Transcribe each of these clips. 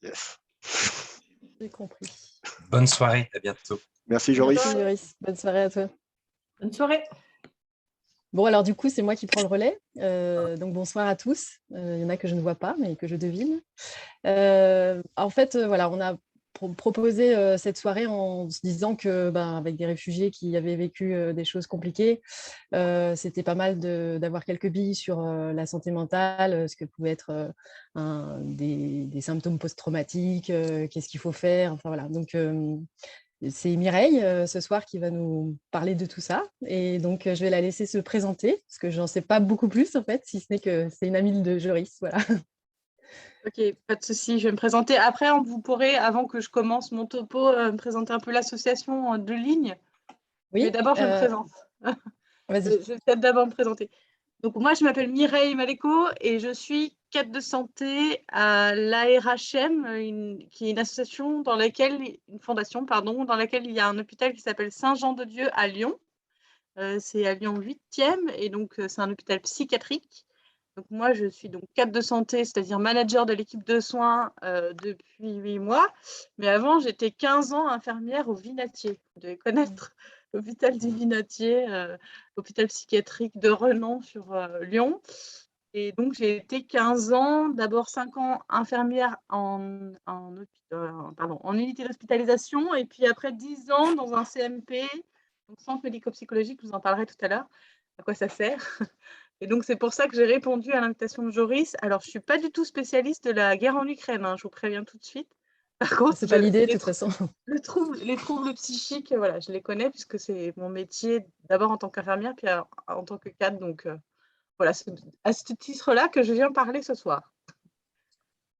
Yes. J'ai compris. Bonne soirée, à bientôt. Merci Joris. Merci Joris. Bonne soirée à toi. Bonne soirée. Bon, alors du coup, c'est moi qui prends le relais. Donc bonsoir à tous. Il y en a que je ne vois pas, mais que je devine. En fait, voilà, on a proposé cette soirée en se disant que, avec des réfugiés qui avaient vécu des choses compliquées, c'était pas mal d'avoir quelques billes sur la santé mentale, ce que pouvait être des symptômes post-traumatiques, qu'est-ce qu'il faut faire, enfin voilà. Donc c'est Mireille ce soir qui va nous parler de tout ça. Et donc, je vais la laisser se présenter, parce que j'en sais pas beaucoup plus, en fait, si ce n'est que c'est une amie de Joris. Voilà. Ok, pas de souci. Je vais me présenter. Après, vous pourrez, avant que je commence mon topo, me présenter un peu l'association de ligne. Oui. Mais d'abord, je me présente. Vas-y. Je vais peut-être d'abord me présenter. Donc, moi, je m'appelle Mireille Maléco et je suis cadre de santé à l'ARHM, qui est une association une fondation, dans laquelle il y a un hôpital qui s'appelle Saint-Jean-de-Dieu à Lyon. C'est à Lyon 8e et donc c'est un hôpital psychiatrique. Donc moi, je suis donc cadre de santé, c'est-à-dire manager de l'équipe de soins depuis 8 mois. Mais avant, j'étais 15 ans infirmière au Vinatier. Vous devez connaître l'hôpital du Vinatier, hôpital psychiatrique de renom sur Lyon. Et donc, j'ai été 15 ans, d'abord 5 ans infirmière en unité d'hospitalisation, et puis après 10 ans dans un CMP, donc centre médico-psychologique, je vous en parlerai tout à l'heure, à quoi ça sert. Et donc, c'est pour ça que j'ai répondu à l'invitation de Joris. Alors, je ne suis pas du tout spécialiste de la guerre en Ukraine, je vous préviens tout de suite. Par contre, c'est pas l'idée, de toute façon. Les troubles psychiques, voilà, je les connais puisque c'est mon métier, d'abord en tant qu'infirmière, puis en tant que cadre. Donc, voilà, c'est à ce titre-là que je viens parler ce soir.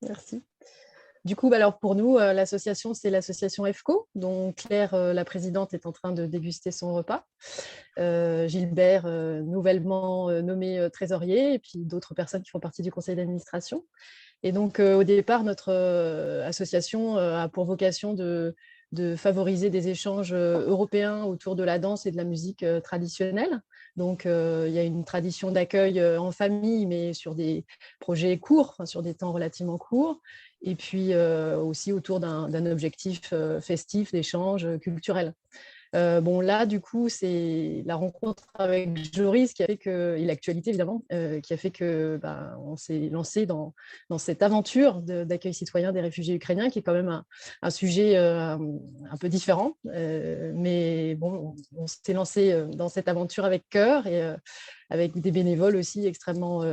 Merci. Du coup, alors pour nous, l'association, c'est l'association EFCO, dont Claire, la présidente, est en train de déguster son repas. Gilbert, nouvellement nommé trésorier, et puis d'autres personnes qui font partie du conseil d'administration. Et donc, au départ, notre association a pour vocation de favoriser des échanges européens autour de la danse et de la musique traditionnelle. Donc, il y a une tradition d'accueil en famille, mais sur des projets courts, sur des temps relativement courts. Et puis aussi autour d'un objectif festif, d'échange culturel. Bon, là, du coup, c'est la rencontre avec Joris qui a fait que, et l'actualité évidemment, qui a fait que on s'est lancé dans cette aventure d'accueil citoyen des réfugiés ukrainiens, qui est quand même un sujet un peu différent. Mais bon, on s'est lancé dans cette aventure avec cœur et avec des bénévoles aussi extrêmement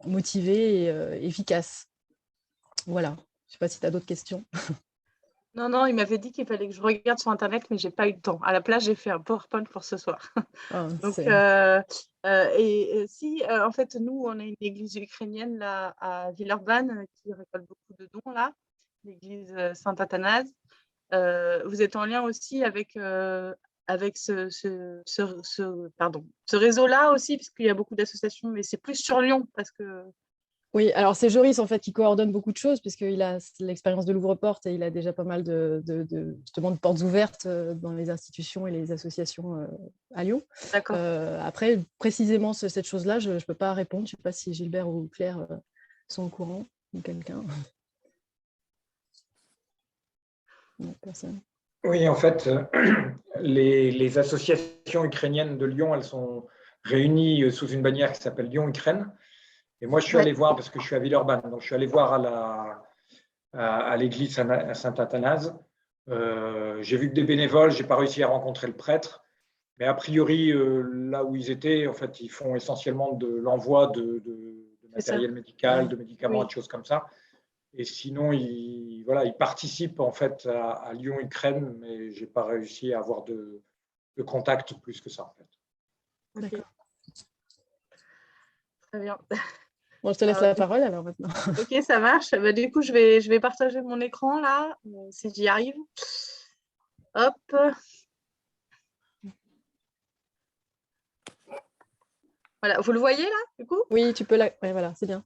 motivés et efficaces. Voilà. Je ne sais pas si tu as d'autres questions. Non, il m'avait dit qu'il fallait que je regarde sur Internet, mais je n'ai pas eu le temps. À la place, j'ai fait un PowerPoint pour ce soir. Donc, en fait, nous, on a une église ukrainienne là, à Villeurbanne qui récolte beaucoup de dons, là, l'église Saint-Athanase. Vous êtes en lien aussi avec ce réseau-là aussi, parce qu'il y a beaucoup d'associations, mais c'est plus sur Lyon, parce que... Oui, alors c'est Joris en fait qui coordonne beaucoup de choses, puisqu'il a l'expérience de l'ouvre-porte et il a déjà pas mal justement de portes ouvertes dans les institutions et les associations à Lyon. D'accord. Après, précisément cette chose-là, je ne peux pas répondre. Je ne sais pas si Gilbert ou Claire sont au courant, ou quelqu'un. Non, personne. Oui, en fait, les associations ukrainiennes de Lyon, elles sont réunies sous une bannière qui s'appelle Lyon-Ukraine. Et moi, je suis allé voir, parce que je suis à Villeurbanne, donc je suis allé voir à l'église Saint-Athanase. J'ai vu que des bénévoles, je n'ai pas réussi à rencontrer le prêtre. Mais a priori, là où ils étaient, en fait, ils font essentiellement de l'envoi de matériel médical, de médicaments, de choses comme ça. Et sinon, ils participent en fait à Lyon-Ukraine, mais je n'ai pas réussi à avoir de contact plus que ça, en fait. D'accord. Très bien. Bon, je te laisse la parole alors maintenant. Ok, ça marche. Du coup, je vais partager mon écran là, si j'y arrive. Hop. Voilà, vous le voyez là, du coup? Oui, tu peux la... Ouais, voilà, c'est bien.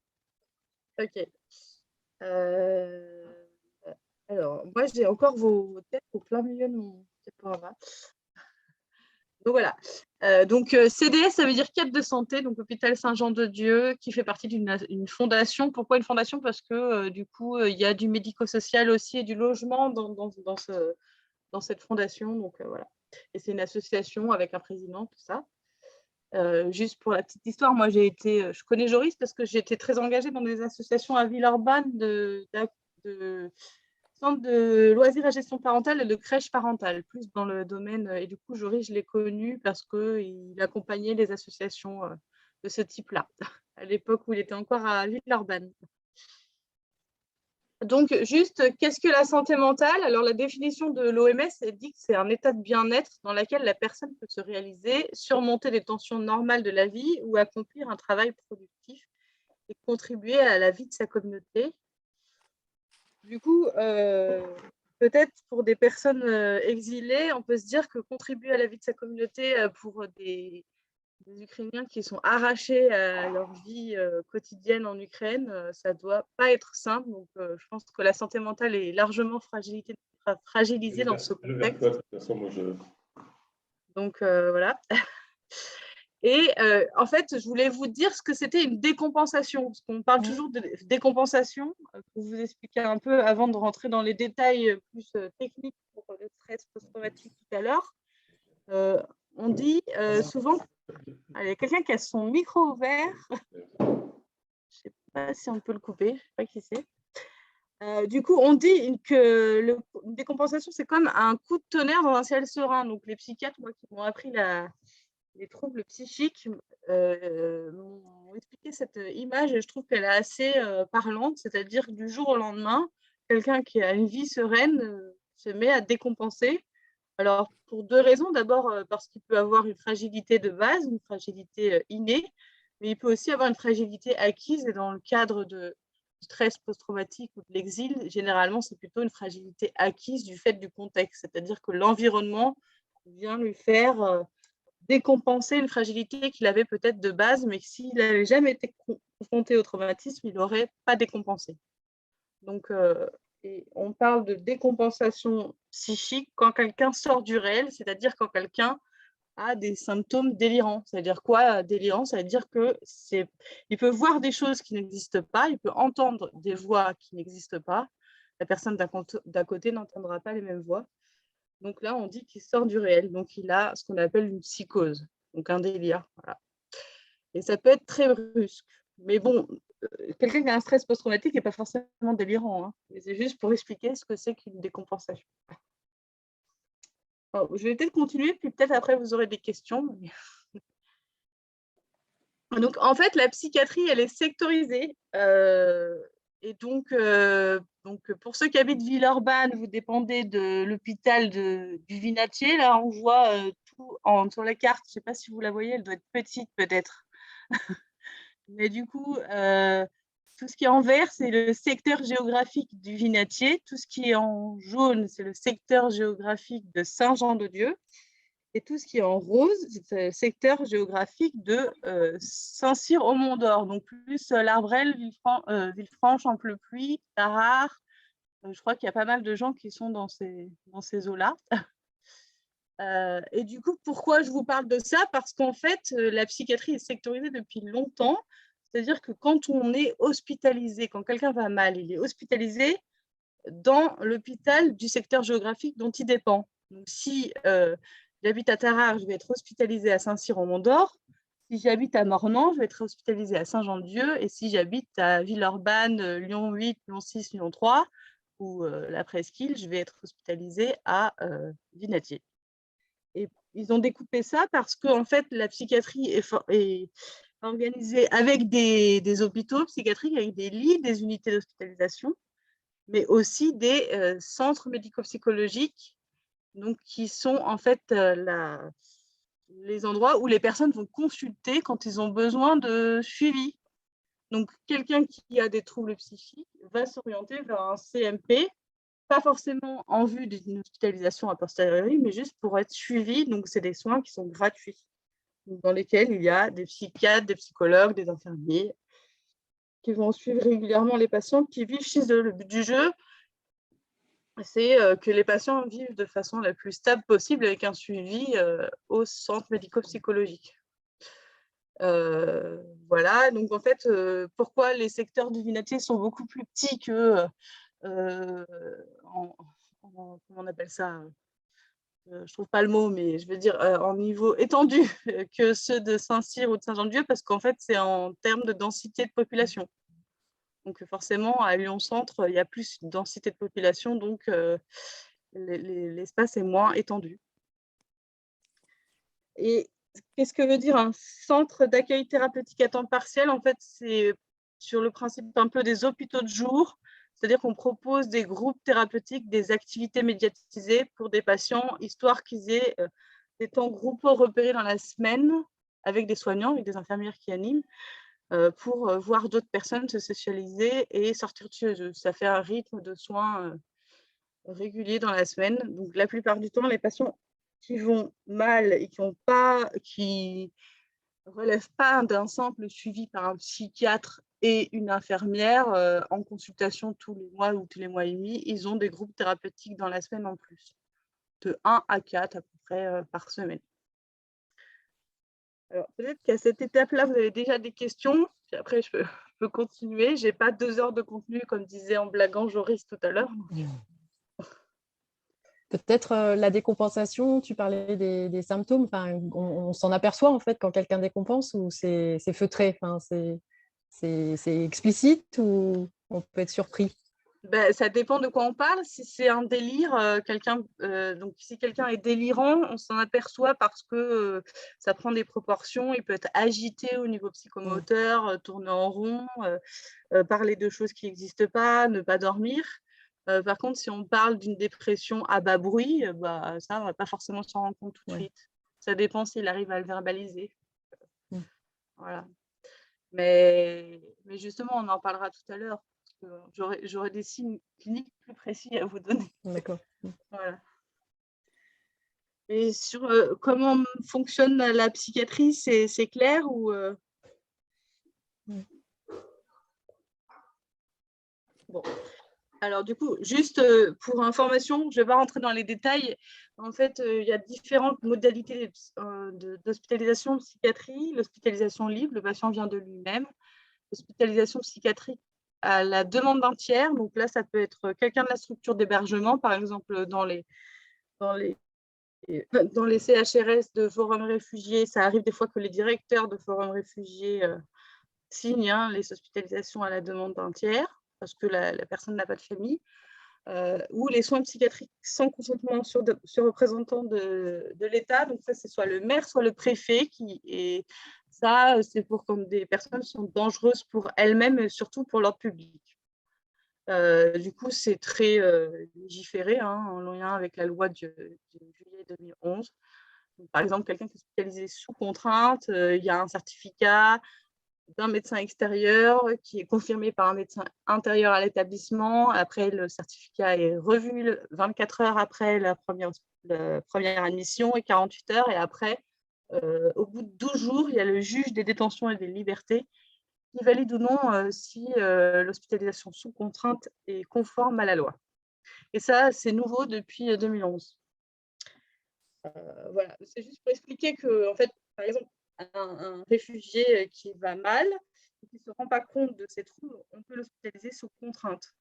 Ok. Alors, moi, j'ai encore vos têtes au plein milieu de mon diaporama. Donc voilà. CDS, ça veut dire quête de santé, donc Hôpital Saint-Jean-de-Dieu, qui fait partie d'une fondation. Pourquoi une fondation? Parce que du coup, il y a du médico-social aussi et du logement dans cette fondation. Donc voilà. Et c'est une association avec un président, tout ça. Juste pour la petite histoire, moi je connais Joris parce que j'ai été très engagée dans des associations à Villeurbanne de centre de loisirs à gestion parentale et de crèche parentale, plus dans le domaine. Et du coup, Joris, je l'ai connu parce qu'il accompagnait les associations de ce type-là, à l'époque où il était encore à Villeurbanne. Donc, juste, qu'est-ce que la santé mentale? Alors, la définition de l'OMS, elle dit que c'est un état de bien-être dans lequel la personne peut se réaliser, surmonter les tensions normales de la vie ou accomplir un travail productif et contribuer à la vie de sa communauté. Du coup, peut-être pour des personnes exilées, on peut se dire que contribuer à la vie de sa communauté pour des Ukrainiens qui sont arrachés à leur vie quotidienne en Ukraine, ça ne doit pas être simple. Donc, je pense que la santé mentale est largement fragilisée dans ce contexte. Donc, voilà. Et en fait, je voulais vous dire ce que c'était une décompensation, parce qu'on parle toujours de décompensation, pour vous expliquer un peu avant de rentrer dans les détails plus techniques pour le stress post-traumatique tout à l'heure. On dit souvent, il y a quelqu'un qui a son micro ouvert, je ne sais pas si on peut le couper, je ne sais pas qui c'est. Du coup, on dit que une décompensation, c'est comme un coup de tonnerre dans un ciel serein. Donc, les psychiatres, moi, qui m'ont appris les troubles psychiques, m'ont expliqué cette image et je trouve qu'elle est assez parlante, c'est-à-dire que du jour au lendemain, quelqu'un qui a une vie sereine se met à décompenser. Alors, pour deux raisons. D'abord, parce qu'il peut avoir une fragilité de base, une fragilité innée, mais il peut aussi avoir une fragilité acquise. Et dans le cadre du stress post-traumatique ou de l'exil, généralement, c'est plutôt une fragilité acquise du fait du contexte, c'est-à-dire que l'environnement vient lui faire décompenser une fragilité qu'il avait peut-être de base, mais s'il n'avait jamais été confronté au traumatisme, il n'aurait pas décompensé. Donc, et on parle de décompensation psychique quand quelqu'un sort du réel, c'est-à-dire quand quelqu'un a des symptômes délirants. C'est-à-dire quoi, délirant? C'est-à-dire qu'il peut voir des choses qui n'existent pas, il peut entendre des voix qui n'existent pas. La personne d'à côté n'entendra pas les mêmes voix. Donc là, on dit qu'il sort du réel. Donc, il a ce qu'on appelle une psychose, donc un délire. Voilà. Et ça peut être très brusque. Mais bon, quelqu'un qui a un stress post-traumatique n'est pas forcément délirant. Hein. Mais c'est juste pour expliquer ce que c'est qu'une décompensation. Alors, je vais peut-être continuer, puis peut-être après, vous aurez des questions. Donc, en fait, la psychiatrie, elle est sectorisée. Et donc, pour ceux qui habitent Villeurbanne, vous dépendez de l'hôpital du Vinatier. Là, on voit tout sur la carte. Je ne sais pas si vous la voyez, elle doit être petite peut-être. Mais du coup, tout ce qui est en vert, c'est le secteur géographique du Vinatier. Tout ce qui est en jaune, c'est le secteur géographique de Saint-Jean-de-Dieu. Et tout ce qui est en rose, c'est le secteur géographique de Saint-Cyr-au-Mont-d'Or. Donc, plus l'Arbrel, Villefranche, Amplepuis, Tarare. Je crois qu'il y a pas mal de gens qui sont dans ces eaux-là. Et du coup, pourquoi je vous parle de ça? Parce qu'en fait, la psychiatrie est sectorisée depuis longtemps. C'est-à-dire que quand on est hospitalisé, quand quelqu'un va mal, il est hospitalisé dans l'hôpital du secteur géographique dont il dépend. Donc, si j'habite à Tarare, je vais être hospitalisée à Saint-Cyr-au-Mont-d'Or. Si j'habite à Mornan, je vais être hospitalisée à Saint-Jean-de-Dieu. Et si j'habite à Villeurbanne, Lyon 8, Lyon 6, Lyon 3, ou la Presqu'île, je vais être hospitalisée à Vinatier. Et ils ont découpé ça parce que en fait, la psychiatrie est organisée avec des hôpitaux psychiatriques, avec des lits, des unités d'hospitalisation, mais aussi des centres médico-psychologiques, donc qui sont en fait les endroits où les personnes vont consulter quand ils ont besoin de suivi. Donc, quelqu'un qui a des troubles psychiques va s'orienter vers un CMP, pas forcément en vue d'une hospitalisation a posteriori, mais juste pour être suivi. Donc, c'est des soins qui sont gratuits, dans lesquels il y a des psychiatres, des psychologues, des infirmiers qui vont suivre régulièrement les patients qui vivent chez eux. Le but du jeu, c'est que les patients vivent de façon la plus stable possible avec un suivi au centre médico-psychologique. Voilà, donc en fait, pourquoi les secteurs du Vinatier sont beaucoup plus petits que, comment on appelle ça, je trouve pas le mot, mais je veux dire en niveau étendu que ceux de Saint-Cyr ou de Saint-Jean-de-Dieu, parce qu'en fait, c'est en termes de densité de population. Donc forcément, à Lyon-Centre, il y a plus de densité de population, donc l'espace est moins étendu. Et qu'est-ce que veut dire un centre d'accueil thérapeutique à temps partiel? En fait, c'est sur le principe un peu des hôpitaux de jour, c'est-à-dire qu'on propose des groupes thérapeutiques, des activités médiatisées pour des patients, histoire qu'ils aient des temps groupaux repérés dans la semaine avec des soignants, avec des infirmières qui animent, pour voir d'autres personnes se socialiser et sortir de chez eux. Ça fait un rythme de soins régulier dans la semaine. Donc, la plupart du temps, les patients qui vont mal et qui relèvent pas d'un simple suivi par un psychiatre et une infirmière en consultation tous les mois ou tous les mois et demi, ils ont des groupes thérapeutiques dans la semaine en plus, de 1 à 4 à peu près par semaine. Alors, peut-être qu'à cette étape-là, vous avez déjà des questions. Puis après, je peux continuer. Je n'ai pas 2 heures de contenu, comme disait en blaguant Joris tout à l'heure. Peut-être la décompensation, tu parlais des symptômes. Enfin, on s'en aperçoit en fait quand quelqu'un décompense ou c'est feutré, enfin, c'est explicite ou on peut être surpris? Ben, ça dépend de quoi on parle. Si c'est un délire, donc si quelqu'un est délirant, on s'en aperçoit parce que ça prend des proportions. Il peut être agité au niveau psychomoteur, tourner en rond, parler de choses qui n'existent pas, ne pas dormir. Par contre, si on parle d'une dépression à bas bruit, ça, on ne va pas forcément s'en rendre compte tout de suite. Ça dépend s'il arrive à le verbaliser. Voilà. Mais justement, on en parlera tout à l'heure. J'aurai des signes cliniques plus précis à vous donner. D'accord. Voilà. Et sur comment fonctionne la psychiatrie, c'est clair ou Bon. Alors du coup, juste pour information, je ne vais pas rentrer dans les détails. En fait, il y a différentes modalités d'hospitalisation en psychiatrie. L'hospitalisation libre, le patient vient de lui-même. L'hospitalisation psychiatrique à la demande d'un tiers. Donc là, ça peut être quelqu'un de la structure d'hébergement, par exemple dans les CHRS de Forum Réfugiés. Ça arrive des fois que les directeurs de Forum Réfugiés signent les hospitalisations à la demande d'un tiers, parce que la personne n'a pas de famille, ou les soins psychiatriques sans consentement sur représentant de l'État. Donc ça, c'est soit le maire, soit le préfet et ça, c'est pour quand des personnes sont dangereuses pour elles-mêmes et surtout pour l'ordre public. Du coup, c'est très légiféré en lien avec la loi de juillet 2011. Donc, par exemple, quelqu'un qui est hospitalisé sous contrainte, il y a un certificat d'un médecin extérieur qui est confirmé par un médecin intérieur à l'établissement. Après, le certificat est revu 24 heures après la première admission et 48 heures. Et après, au bout de 12 jours, il y a le juge des détentions et des libertés qui valide ou non si l'hospitalisation sous contrainte est conforme à la loi. Et ça, c'est nouveau depuis 2011. Voilà, c'est juste pour expliquer que, en fait, par exemple, un réfugié qui va mal et qui ne se rend pas compte de ses troubles, on peut l'hospitaliser sous contrainte.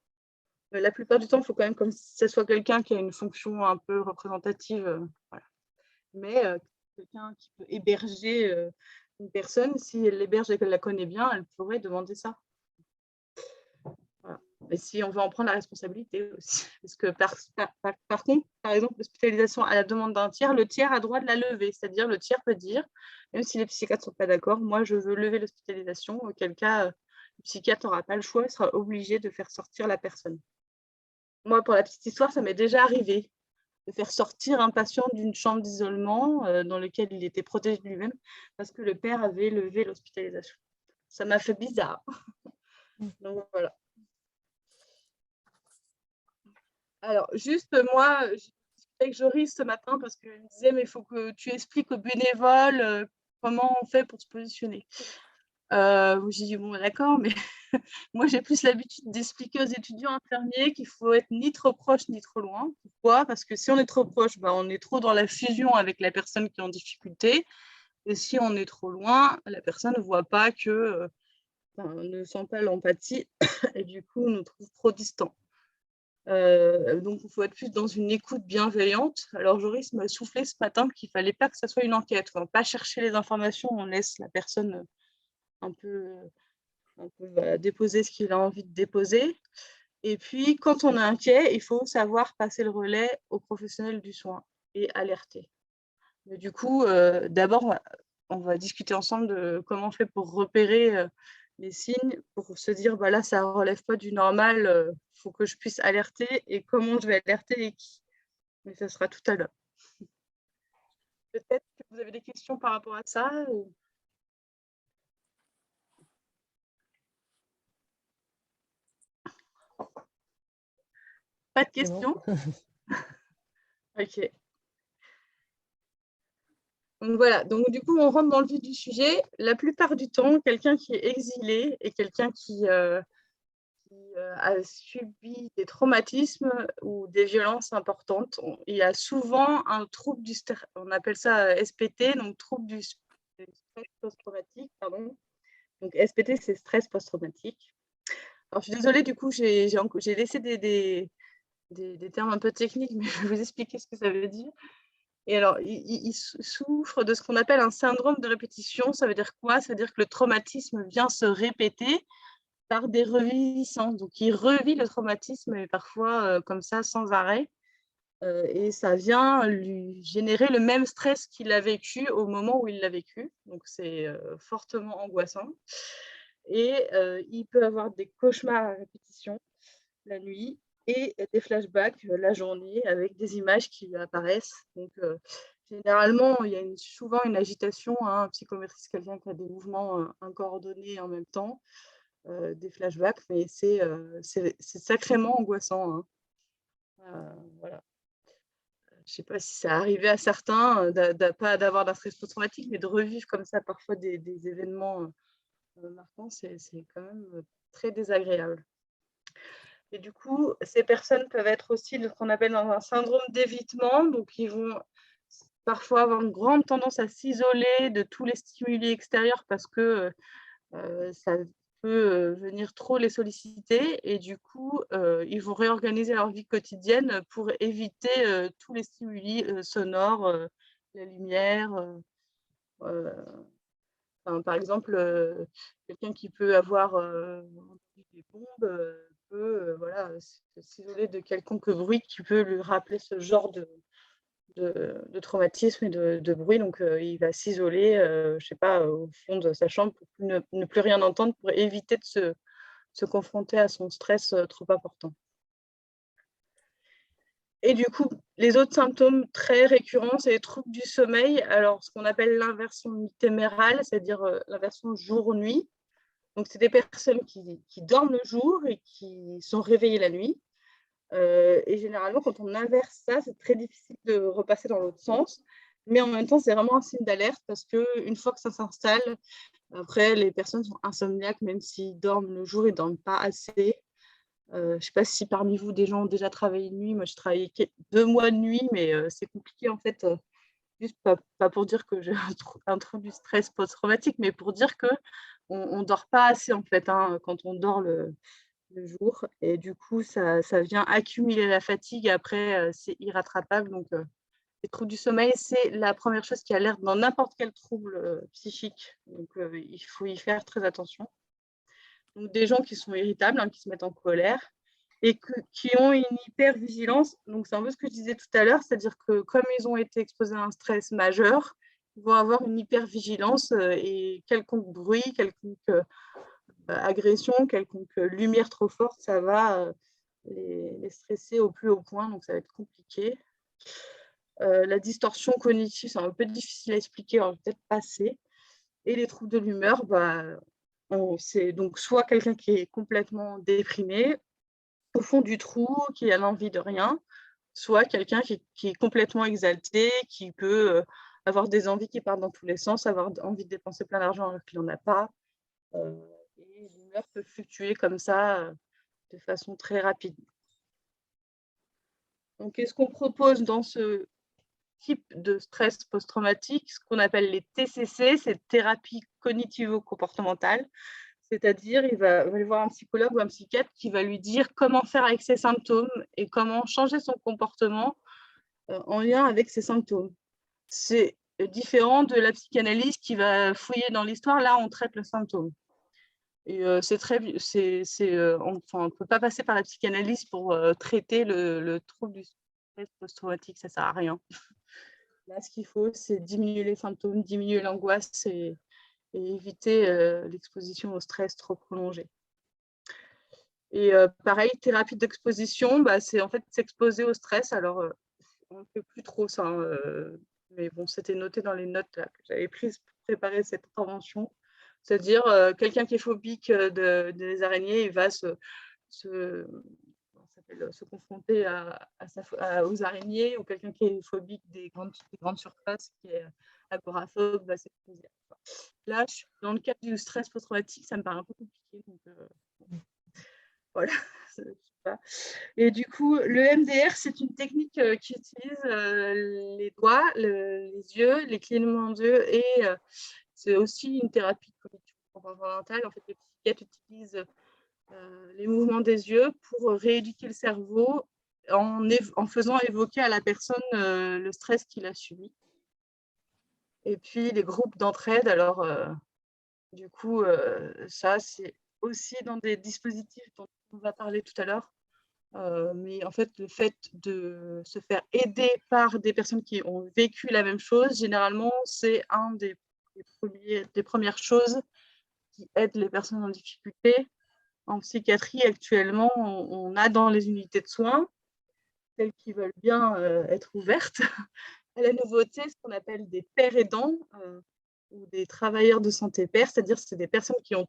La plupart du temps, il faut quand même que ce soit quelqu'un qui a une fonction un peu représentative. Voilà. Mais quelqu'un qui peut héberger une personne, si elle l'héberge et qu'elle la connaît bien, elle pourrait demander ça. Voilà. Mais si on veut en prendre la responsabilité aussi. Parce que par contre, par exemple, l'hospitalisation à la demande d'un tiers, le tiers a droit de la lever. C'est-à-dire, le tiers peut dire, même si les psychiatres ne sont pas d'accord, moi, je veux lever l'hospitalisation, auquel cas, le psychiatre n'aura pas le choix, il sera obligé de faire sortir la personne. Moi, pour la petite histoire, ça m'est déjà arrivé de faire sortir un patient d'une chambre d'isolement dans laquelle il était protégé de lui-même parce que le père avait levé l'hospitalisation. Ça m'a fait bizarre. Donc, voilà. Alors, juste, moi, j'ai discuté avec Joris ce matin parce qu'il me disait, mais il faut que tu expliques aux bénévoles comment on fait pour se positionner. J'ai dit, bon, d'accord, mais moi, j'ai plus l'habitude d'expliquer aux étudiants infirmiers qu'il faut être ni trop proche ni trop loin. Pourquoi? Parce que si on est trop proche, on est trop dans la fusion avec la personne qui est en difficulté. Et si on est trop loin, la personne ne voit pas que, ne sent pas l'empathie et du coup, nous trouve trop distants. Donc, il faut être plus dans une écoute bienveillante. Alors, Joris m'a soufflé ce matin qu'il ne fallait pas que ça soit une enquête. On ne va pas chercher les informations, on laisse la personne un peu déposer ce qu'il a envie de déposer. Et puis, quand on est inquiet, il faut savoir passer le relais aux professionnels du soin et alerter. Mais du coup, d'abord, on va discuter ensemble de comment on fait pour repérer les signes, pour se dire, là, ça ne relève pas du normal, il faut que je puisse alerter, et comment je vais alerter et qui. Mais ça sera tout à l'heure. Peut-être que vous avez des questions par rapport à ça ou... Pas de questions? Ok. Donc voilà, donc du coup, on rentre dans le vif du sujet. La plupart du temps, quelqu'un qui est exilé et quelqu'un qui a subi des traumatismes ou des violences importantes, il y a souvent un trouble du stress, on appelle ça SPT, donc trouble du stress post-traumatique, pardon. Donc SPT, c'est stress post-traumatique. Alors, je suis désolée, du coup, j'ai laissé des termes un peu techniques, mais je vais vous expliquer ce que ça veut dire. Et alors, il souffre de ce qu'on appelle un syndrome de répétition. Ça veut dire quoi? Ça veut dire que le traumatisme vient se répéter par des reviviscences. Donc, il revit le traumatisme, et parfois comme ça, sans arrêt. Et ça vient lui générer le même stress qu'il a vécu au moment où il l'a vécu. Donc, c'est fortement angoissant. Et il peut avoir des cauchemars à répétition la nuit et des flashbacks la journée avec des images qui lui apparaissent. Donc, généralement, il y a souvent une agitation psychométrique, quelqu'un qui a des mouvements incoordonnés en même temps, des flashbacks, mais c'est sacrément angoissant. Voilà. Je ne sais pas si ça arrivait à certains, pas d'avoir d'un stress post-traumatique, mais de revivre comme ça parfois des événements marquants, c'est quand même très désagréable. Et du coup, ces personnes peuvent être aussi ce qu'on appelle dans un syndrome d'évitement. Donc, ils vont parfois avoir une grande tendance à s'isoler de tous les stimuli extérieurs parce que ça peut venir trop les solliciter. Et du coup, ils vont réorganiser leur vie quotidienne pour éviter tous les stimuli sonores, la lumière. Par exemple, quelqu'un qui peut avoir des bombes peut s'isoler de quelconque bruit qui peut lui rappeler ce genre de traumatisme et de bruit. Donc, il va s'isoler, je ne sais pas, au fond de sa chambre pour ne plus rien entendre, pour éviter de se confronter à son stress trop important. Et du coup, les autres symptômes très récurrents, c'est les troubles du sommeil. Alors, ce qu'on appelle l'inversion nuit-témérale, c'est-à-dire l'inversion jour-nuit. Donc, c'est des personnes qui dorment le jour et qui sont réveillées la nuit. Et généralement, quand on inverse ça, c'est très difficile de repasser dans l'autre sens. Mais en même temps, c'est vraiment un signe d'alerte parce qu'une fois que ça s'installe, après, les personnes sont insomniaques, même s'ils dorment le jour, ils ne dorment pas assez. Je ne sais pas si parmi vous, des gens ont déjà travaillé de nuit. Moi, j'ai travaillé 2 mois de nuit, mais c'est compliqué en fait. Juste pas pour dire que j'ai un trouble du stress post-traumatique, mais pour dire qu'on ne dort pas assez en fait quand on dort le jour. Et du coup, ça vient accumuler la fatigue. Après, c'est irrattrapable. Donc, les troubles du sommeil, c'est la première chose qui alerte dans n'importe quel trouble psychique. Donc, il faut y faire très attention. Donc, des gens qui sont irritables, qui se mettent en colère et qui ont une hypervigilance. Donc, c'est un peu ce que je disais tout à l'heure, c'est-à-dire que comme ils ont été exposés à un stress majeur, ils vont avoir une hypervigilance et quelconque bruit, quelconque agression, quelconque lumière trop forte, ça va les stresser au plus haut point, donc ça va être compliqué. La distorsion cognitive, c'est un peu difficile à expliquer, on va peut-être passer. Et les troubles de l'humeur, c'est donc soit quelqu'un qui est complètement déprimé, au fond du trou, qui a l'envie de rien, soit quelqu'un qui est complètement exalté, qui peut avoir des envies qui partent dans tous les sens, avoir envie de dépenser plein d'argent alors qu'il n'en a pas, et et l'humeur peut fluctuer comme ça de façon très rapide. Donc, qu'est-ce qu'on propose dans ce type de stress post-traumatique? Ce qu'on appelle les TCC, c'est thérapie cognitivo-comportementale. C'est-à-dire, il va aller voir un psychologue ou un psychiatre qui va lui dire comment faire avec ses symptômes et comment changer son comportement en lien avec ses symptômes. C'est différent de la psychanalyse qui va fouiller dans l'histoire. Là, on traite le symptôme. Et on ne peut pas passer par la psychanalyse pour traiter le trouble du stress post-traumatique, ça ne sert à rien. Là, ce qu'il faut, c'est diminuer les symptômes, diminuer l'angoisse et éviter l'exposition au stress trop prolongé. Et pareil, thérapie d'exposition, c'est en fait s'exposer au stress. Alors, on ne fait plus trop ça, mais bon, c'était noté dans les notes là, que j'avais prises pour préparer cette intervention. C'est-à-dire, quelqu'un qui est phobique des araignées, il va se confronter aux araignées, ou quelqu'un qui est phobique des grandes surfaces, qui est agoraphobe, va s'exposer. Là, dans le cadre du stress post-traumatique, ça me paraît un peu compliqué. Donc, voilà. Et du coup, le MDR, c'est une technique qui utilise les doigts, les yeux, les clignements d'yeux, et c'est aussi une thérapie comportementale. En fait, les psychiatres utilisent les mouvements des yeux pour rééduquer le cerveau en faisant évoquer à la personne le stress qu'il a subi. Et puis, les groupes d'entraide, alors, du coup, ça, c'est aussi dans des dispositifs dont on va parler tout à l'heure. Mais en fait, le fait de se faire aider par des personnes qui ont vécu la même chose, généralement, c'est un des premières choses qui aident les personnes en difficulté. En psychiatrie, actuellement, on a dans les unités de soins, celles qui veulent bien être ouvertes, à la nouveauté, ce qu'on appelle des pairs aidants ou des travailleurs de santé pairs, c'est-à-dire que c'est des personnes qui ont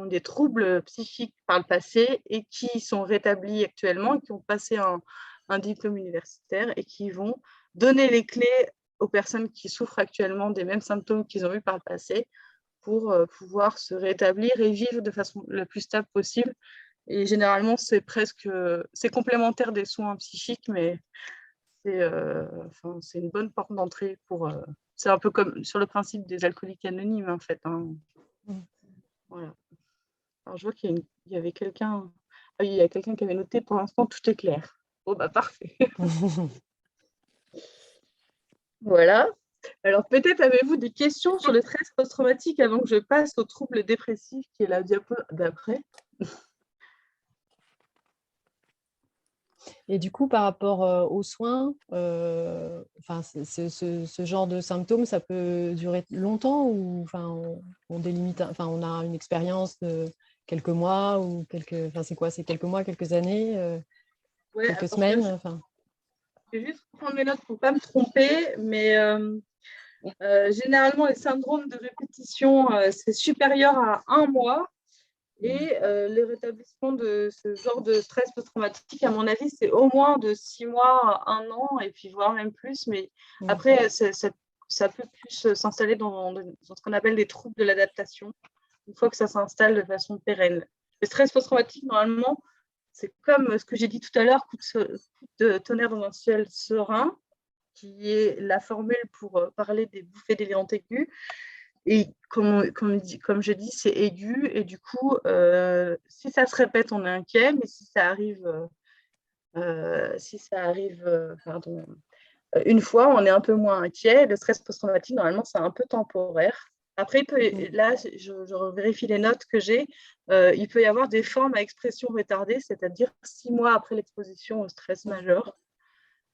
des troubles psychiques par le passé et qui sont rétablis actuellement, qui ont passé un diplôme universitaire et qui vont donner les clés aux personnes qui souffrent actuellement des mêmes symptômes qu'ils ont eu par le passé pour pouvoir se rétablir et vivre de façon la plus stable possible. Et généralement, c'est complémentaire des soins psychiques, mais c'est une bonne porte d'entrée pour... c'est un peu comme sur le principe des alcooliques anonymes, en fait. Hein. Voilà. Alors, je vois qu'il y avait quelqu'un... Ah, il y a quelqu'un qui avait noté, pour l'instant, tout est clair. Oh, parfait. Voilà. Alors, peut-être avez-vous des questions sur le stress post-traumatique avant que je passe au trouble dépressif, qui est la diapo d'après. Et du coup, par rapport aux soins, ce genre de symptômes, ça peut durer longtemps ou on délimite, on a une expérience de quelques mois ou c'est quoi, c'est quelques mois, quelques années, quelques semaines. Je vais juste prendre mes notes pour ne pas me tromper, mais généralement, les syndromes de répétition, c'est supérieur à 1 mois. Et le rétablissement de ce genre de stress post-traumatique, à mon avis, c'est au moins de 6 mois à 1 an, et puis voire même plus. Mais après, ça peut plus s'installer dans ce qu'on appelle des troubles de l'adaptation, une fois que ça s'installe de façon pérenne. Le stress post-traumatique, normalement, c'est comme ce que j'ai dit tout à l'heure, coup de tonnerre dans un ciel serein, qui est la formule pour parler des bouffées délirantes aiguës. Et comme je dis, c'est aigu. Et du coup, si ça se répète, on est inquiet. Mais si ça arrive, une fois, on est un peu moins inquiet. Le stress post-traumatique, normalement, c'est un peu temporaire. Après, là, je vérifie les notes que j'ai. Il peut y avoir des formes à expression retardée, c'est-à-dire 6 mois après l'exposition au stress majeur.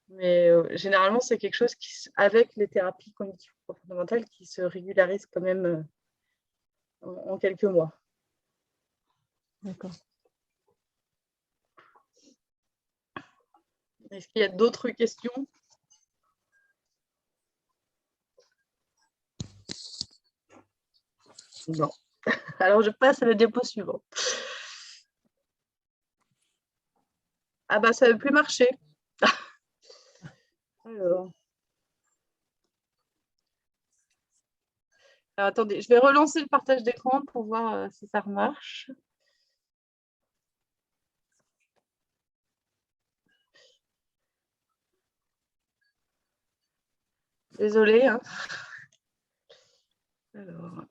Mais généralement, c'est quelque chose qui, avec les thérapies cognitives comportementales, qui se régularise quand même en quelques mois. D'accord. Est-ce qu'il y a d'autres questions? Non. Alors, je passe à la diapo suivante. Ah ça ne veut plus marcher. Alors. Alors, attendez, je vais relancer le partage d'écran pour voir si ça remarche. Désolée. Hein. Alors.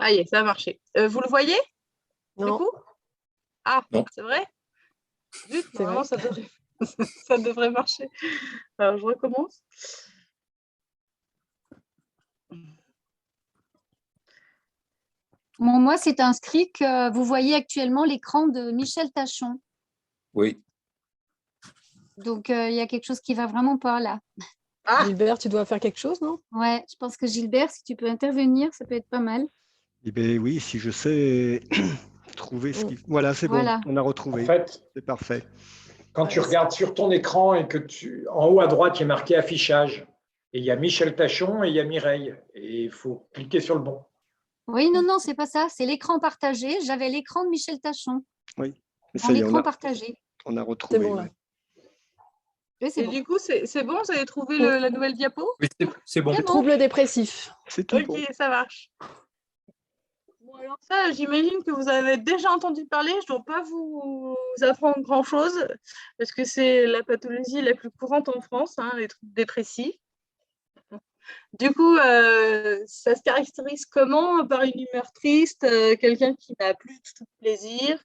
Ah, y est, ça a marché. Vous le voyez Non, du coup? Ah, Non. c'est vrai? Zut, C'est normalement, vrai. ça devrait marcher. Alors, je recommence. Bon, moi, c'est inscrit que vous voyez actuellement l'écran de Michel Tachon. Oui. Donc, il y a quelque chose qui va vraiment pas là. Ah, Gilbert, tu dois faire quelque chose, non? Ouais, je pense que Gilbert, si tu peux intervenir, ça peut être pas mal. Eh bien oui, si je sais trouver ce qui... Voilà, c'est Voilà. bon, on a En retrouvé. fait, C'est parfait. quand tu regardes sur ton écran et que en haut à droite, il y a marqué affichage, et il y a Michel Tachon et il y a Mireille, et il faut cliquer sur le bon. Oui, non, c'est pas ça. C'est l'écran partagé. J'avais l'écran de Michel Tachon. Oui, mais Dans ça y est, l'écran partagé. on a C'est retrouvé. bon, là. ouais. Oui, c'est et bon. du coup, c'est bon, vous avez trouvé la nouvelle diapo? Oui, c'est bon. C'est bon. Trouble dépressif. C'est tout Ok, bon. ça marche. Bon, alors ça, j'imagine que vous avez déjà entendu parler. Je ne dois pas vous apprendre grand-chose parce que c'est la pathologie la plus courante en France, hein, les troubles dépressifs. Du coup, ça se caractérise comment? Par une humeur triste, quelqu'un qui n'a plus du tout de plaisir,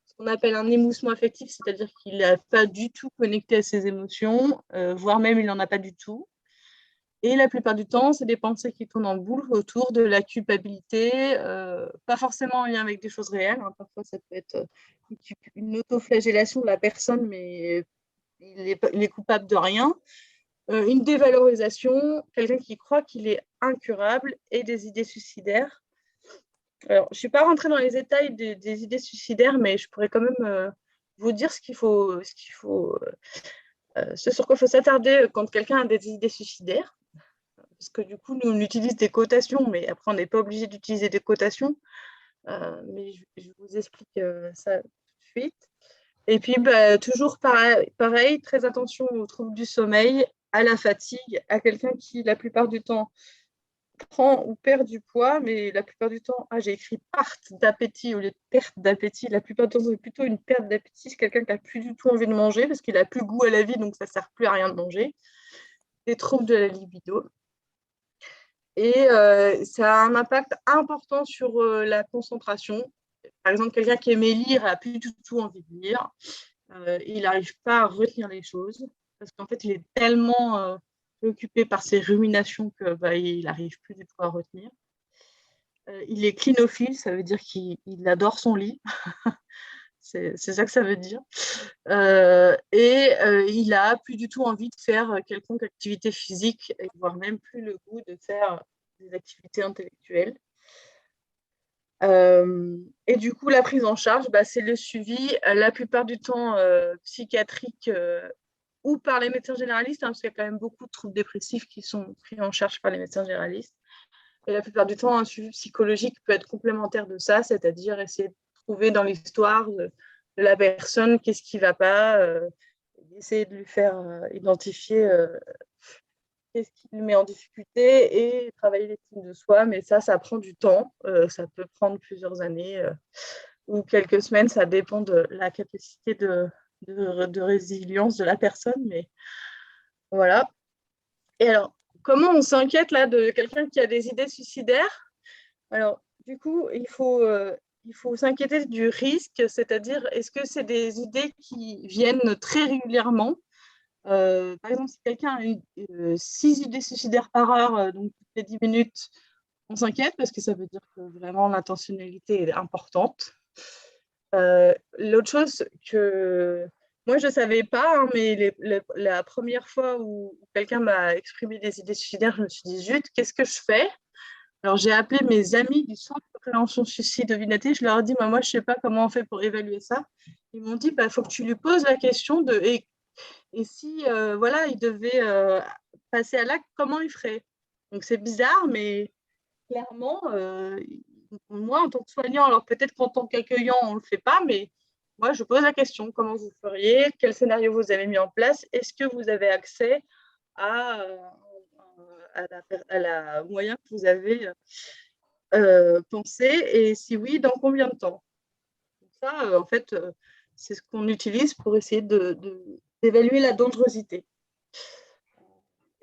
ce qu'on appelle un émoussement affectif, c'est-à-dire qu'il n'a pas du tout connecté à ses émotions, voire même il n'en a pas du tout. Et la plupart du temps, c'est des pensées qui tournent en boucle autour de la culpabilité, pas forcément en lien avec des choses réelles. Hein. Parfois, ça peut être une autoflagellation de la personne, mais il est coupable de rien. Une dévalorisation, quelqu'un qui croit qu'il est incurable et des idées suicidaires. Alors, je ne suis pas rentrée dans les détails des idées suicidaires, mais je pourrais quand même vous dire ce sur quoi il faut s'attarder quand quelqu'un a des idées suicidaires. Parce que du coup, nous, on utilise des cotations, mais après, on n'est pas obligé d'utiliser des cotations. Mais je vous explique ça tout de suite. Et puis, toujours pareil, très attention aux troubles du sommeil, à la fatigue, à quelqu'un qui, la plupart du temps, prend ou perd du poids, mais la plupart du temps, j'ai écrit perte d'appétit au lieu de perte d'appétit. La plupart du temps, c'est plutôt une perte d'appétit. C'est quelqu'un qui n'a plus du tout envie de manger parce qu'il n'a plus goût à la vie, donc ça ne sert plus à rien de manger. Des troubles de la libido. Et ça a un impact important sur la concentration. Par exemple, quelqu'un qui aimait lire n'a plus du tout envie de lire. Il n'arrive pas à retenir les choses parce qu'en fait, il est tellement préoccupé par ses ruminations qu'il n'arrive plus du tout à retenir. Il est clinophile, ça veut dire qu'il adore son lit. C'est ça que ça veut dire. Il n'a plus du tout envie de faire quelconque activité physique, voire même plus le goût de faire des activités intellectuelles. Et du coup, la prise en charge, c'est le suivi, la plupart du temps psychiatrique ou par les médecins généralistes, hein, parce qu'il y a quand même beaucoup de troubles dépressifs qui sont pris en charge par les médecins généralistes. Et la plupart du temps, un suivi psychologique peut être complémentaire de ça, c'est-à-dire essayer de trouver dans l'histoire de la personne qu'est-ce qui ne va pas, essayer de lui faire identifier qu'est-ce qui le met en difficulté et travailler l'estime de soi. Mais ça prend du temps. Ça peut prendre plusieurs années ou quelques semaines. Ça dépend de la capacité de résilience de la personne. Mais voilà. Et alors, comment on s'inquiète là de quelqu'un qui a des idées suicidaires? Alors, du coup, il faut s'inquiéter du risque, c'est-à-dire est-ce que c'est des idées qui viennent très régulièrement? Par exemple, si quelqu'un a 6 idées suicidaires par heure, donc toutes les 10 minutes, on s'inquiète parce que ça veut dire que vraiment l'intentionnalité est importante. L'autre chose que moi, je ne savais pas, hein, mais la première fois où quelqu'un m'a exprimé des idées suicidaires, je me suis dit, zut, qu'est-ce que je fais? Alors, j'ai appelé mes amis du centre de prévention suicide de Vinati. Je leur ai dit, moi, je ne sais pas comment on fait pour évaluer ça. Ils m'ont dit, il faut que tu lui poses la question de Et si voilà, il devait passer à l'acte, comment il ferait? Donc c'est bizarre, mais clairement, moi en tant que soignant, alors peut-être qu'en tant qu'accueillant, on ne le fait pas, mais moi je pose la question, comment vous feriez? Quel scénario vous avez mis en place? Est-ce que vous avez accès à, la moyen que vous avez pensé? Et si oui, dans combien de temps? Donc ça, en fait, c'est ce qu'on utilise pour essayer d'évaluer la dangerosité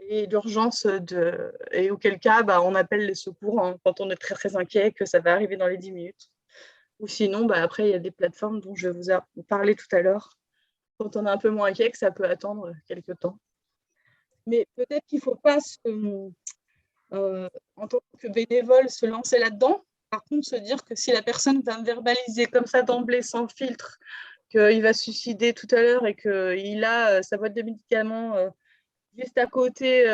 et l'urgence et auquel cas on appelle les secours quand on est très très inquiet que ça va arriver dans les 10 minutes. Ou sinon, après, il y a des plateformes dont je vais vous parler tout à l'heure, quand on est un peu moins inquiet, que ça peut attendre quelques temps. Mais peut-être qu'il ne faut pas, en tant que bénévole, se lancer là-dedans. Par contre, se dire que si la personne va me verbaliser comme ça d'emblée, sans filtre, qu'il va se suicider tout à l'heure et qu'il a sa boîte de médicaments juste à côté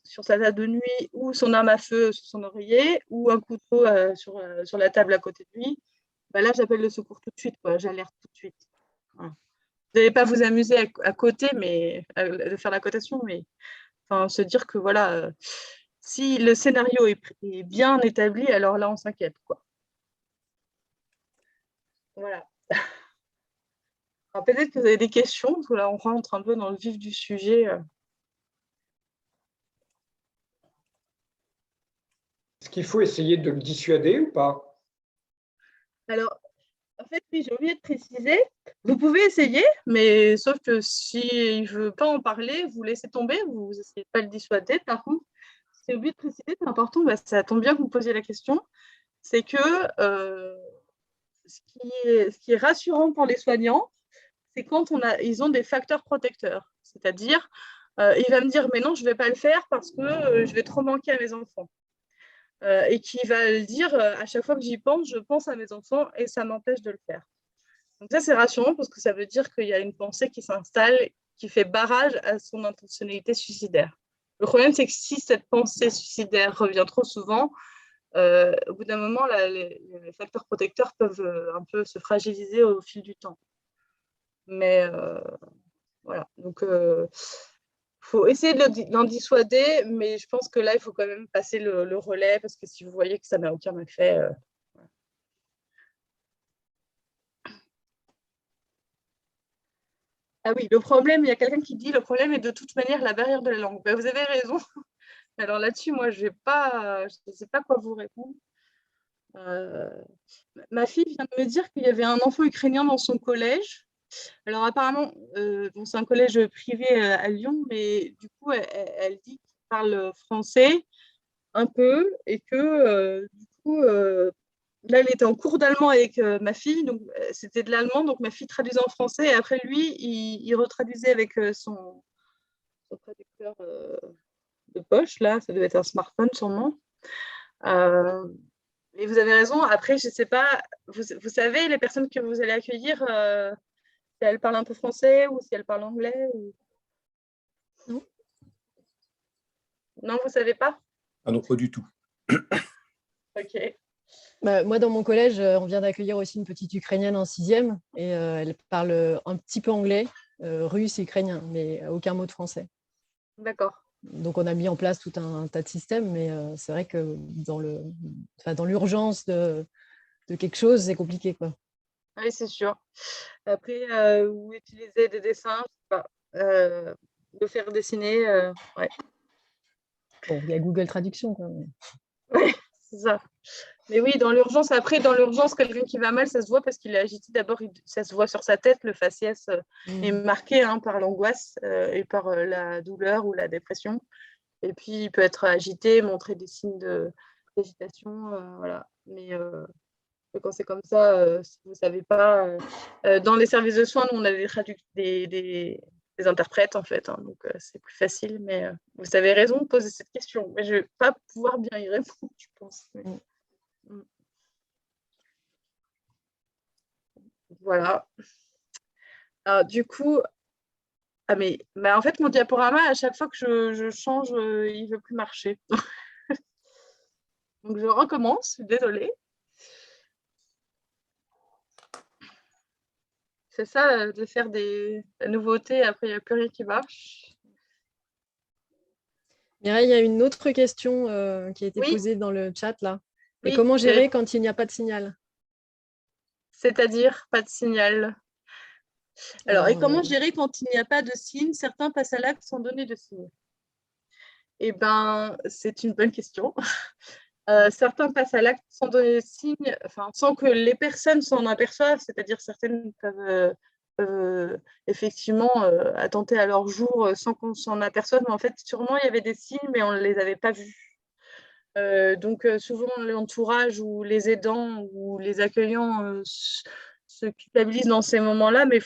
sur sa table de nuit, ou son arme à feu sur son oreiller, ou un couteau sur la table à côté de lui, là, j'appelle le secours tout de suite, j'alerte tout de suite. Voilà. Vous n'allez pas vous amuser à côté, mais de faire la cotation, mais se dire que voilà, si le scénario est bien établi, alors là, on s'inquiète, quoi. Voilà. Peut-être que vous avez des questions, parce que là, on rentre un peu dans le vif du sujet. Est-ce qu'il faut essayer de le dissuader ou pas? Alors, en fait, oui, j'ai oublié de préciser. Vous pouvez essayer, mais sauf que s'il ne veut pas en parler, vous laissez tomber, vous n'essayez pas de le dissuader. Par contre, j'ai oublié de préciser, c'est important, ça tombe bien que vous me posiez la question, c'est que ce qui est rassurant pour les soignants, c'est quand ils ont des facteurs protecteurs. C'est-à-dire, il va me dire, mais non, je ne vais pas le faire parce que je vais trop manquer à mes enfants. Et qui va le dire, à chaque fois que j'y pense, je pense à mes enfants et ça m'empêche de le faire. Donc ça, c'est rassurant parce que ça veut dire qu'il y a une pensée qui s'installe, qui fait barrage à son intentionnalité suicidaire. Le problème, c'est que si cette pensée suicidaire revient trop souvent, au bout d'un moment, les facteurs protecteurs peuvent un peu se fragiliser au fil du temps. Mais voilà, donc faut essayer de l'en dissuader, mais je pense que là, il faut quand même passer le relais, parce que si vous voyez que ça n'a aucun effet... voilà. Ah oui, le problème, il y a quelqu'un qui dit, le problème est de toute manière la barrière de la langue. Vous avez raison. Alors là-dessus, moi, je ne sais pas quoi vous répondre. Ma fille vient de me dire qu'il y avait un enfant ukrainien dans son collège. Alors apparemment, c'est un collège privé à Lyon, mais du coup, elle dit qu'il parle français un peu et que du coup, là, elle était en cours d'allemand avec ma fille, donc c'était de l'allemand, donc ma fille traduisait en français et après lui, il retraduisait avec son traducteur de poche, là, ça devait être un smartphone sûrement. Et vous avez raison, après, je ne sais pas, vous savez, les personnes que vous allez accueillir, si elles parlent un peu français ou si elles parlent anglais ou... Non. Non, vous ne savez pas? Ah non, pas du tout. Ok. Moi, dans mon collège, on vient d'accueillir aussi une petite Ukrainienne en 6e et elle parle un petit peu anglais, russe et ukrainien, mais aucun mot de français. D'accord. Donc, on a mis en place tout un tas de systèmes, mais c'est vrai que dans l'urgence de quelque chose, c'est compliqué, quoi. Oui, c'est sûr. Après, vous utilisez des dessins, je sais pas, de faire dessiner, ouais. Bon, il y a Google Traduction, quoi. Mais... Ouais, c'est ça. Mais oui, dans l'urgence, quelqu'un qui va mal, ça se voit parce qu'il est agité. D'abord, ça se voit sur sa tête, le faciès est marqué par l'angoisse et par la douleur ou la dépression. Et puis, il peut être agité, montrer des signes d'agitation, voilà. Mais quand c'est comme ça, si vous ne savez pas, dans les services de soins, nous, on a des interprètes, en fait, hein, donc c'est plus facile. Mais vous avez raison de poser cette question. Mais je ne vais pas pouvoir bien y répondre, je pense. Mais... Voilà. Alors, du coup, en fait, mon diaporama, à chaque fois que je change, il ne veut plus marcher. Donc, je recommence, désolée. c'est ça, de faire la nouveauté, après il n'y a plus rien qui marche. Mireille, il y a une autre question qui a été Oui. posée dans le chat là. Et Oui, comment gérer quand il n'y a pas de signal? c'est-à-dire pas de signal. Alors, et Alors, comment gérer quand il n'y a pas de signe? Certains passent à l'acte sans donner de signe. Eh bien, c'est une bonne question. Certains passent à l'acte sans donner de signe, enfin, sans que les personnes s'en aperçoivent, c'est-à-dire certaines peuvent effectivement attenter à leur jour sans qu'on s'en aperçoive, mais en fait, sûrement, il y avait des signes, mais on ne les avait pas vus. Donc, souvent, l'entourage ou les aidants ou les accueillants se culpabilisent dans ces moments-là, mais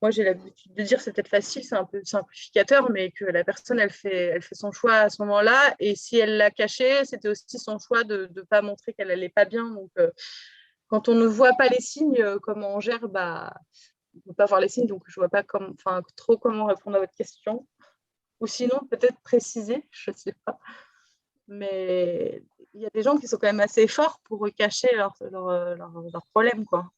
moi, j'ai l'habitude de dire que c'est peut-être facile, c'est un peu simplificateur, mais que la personne, elle fait son choix à ce moment-là. Et si elle l'a caché, c'était aussi son choix de ne pas montrer qu'elle n'allait pas bien. Donc, quand on ne voit pas les signes, comment on gère, on ne peut pas voir les signes, donc je ne vois pas trop comment répondre à votre question. Ou sinon, peut-être préciser, je ne sais pas. Mais il y a des gens qui sont quand même assez forts pour cacher leurs problèmes, quoi.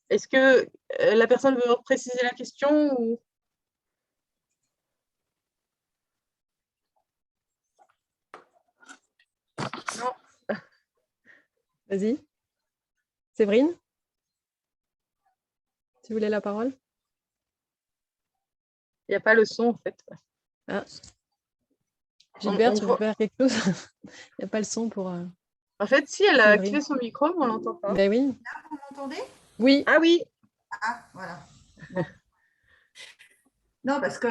Est-ce que la personne veut préciser la question ou... Non. vas-y. Séverine, tu voulais la parole? Il n'y a pas le son, en fait. Ah. Gilbert, tu veux faire quelque chose? Il n'y a pas le son pour... En fait, si, elle a activé son micro, mais on ne l'entend pas. Ben oui. Là, vous m'entendez? Oui. Ah oui. Ah, voilà. Bon. Non, parce que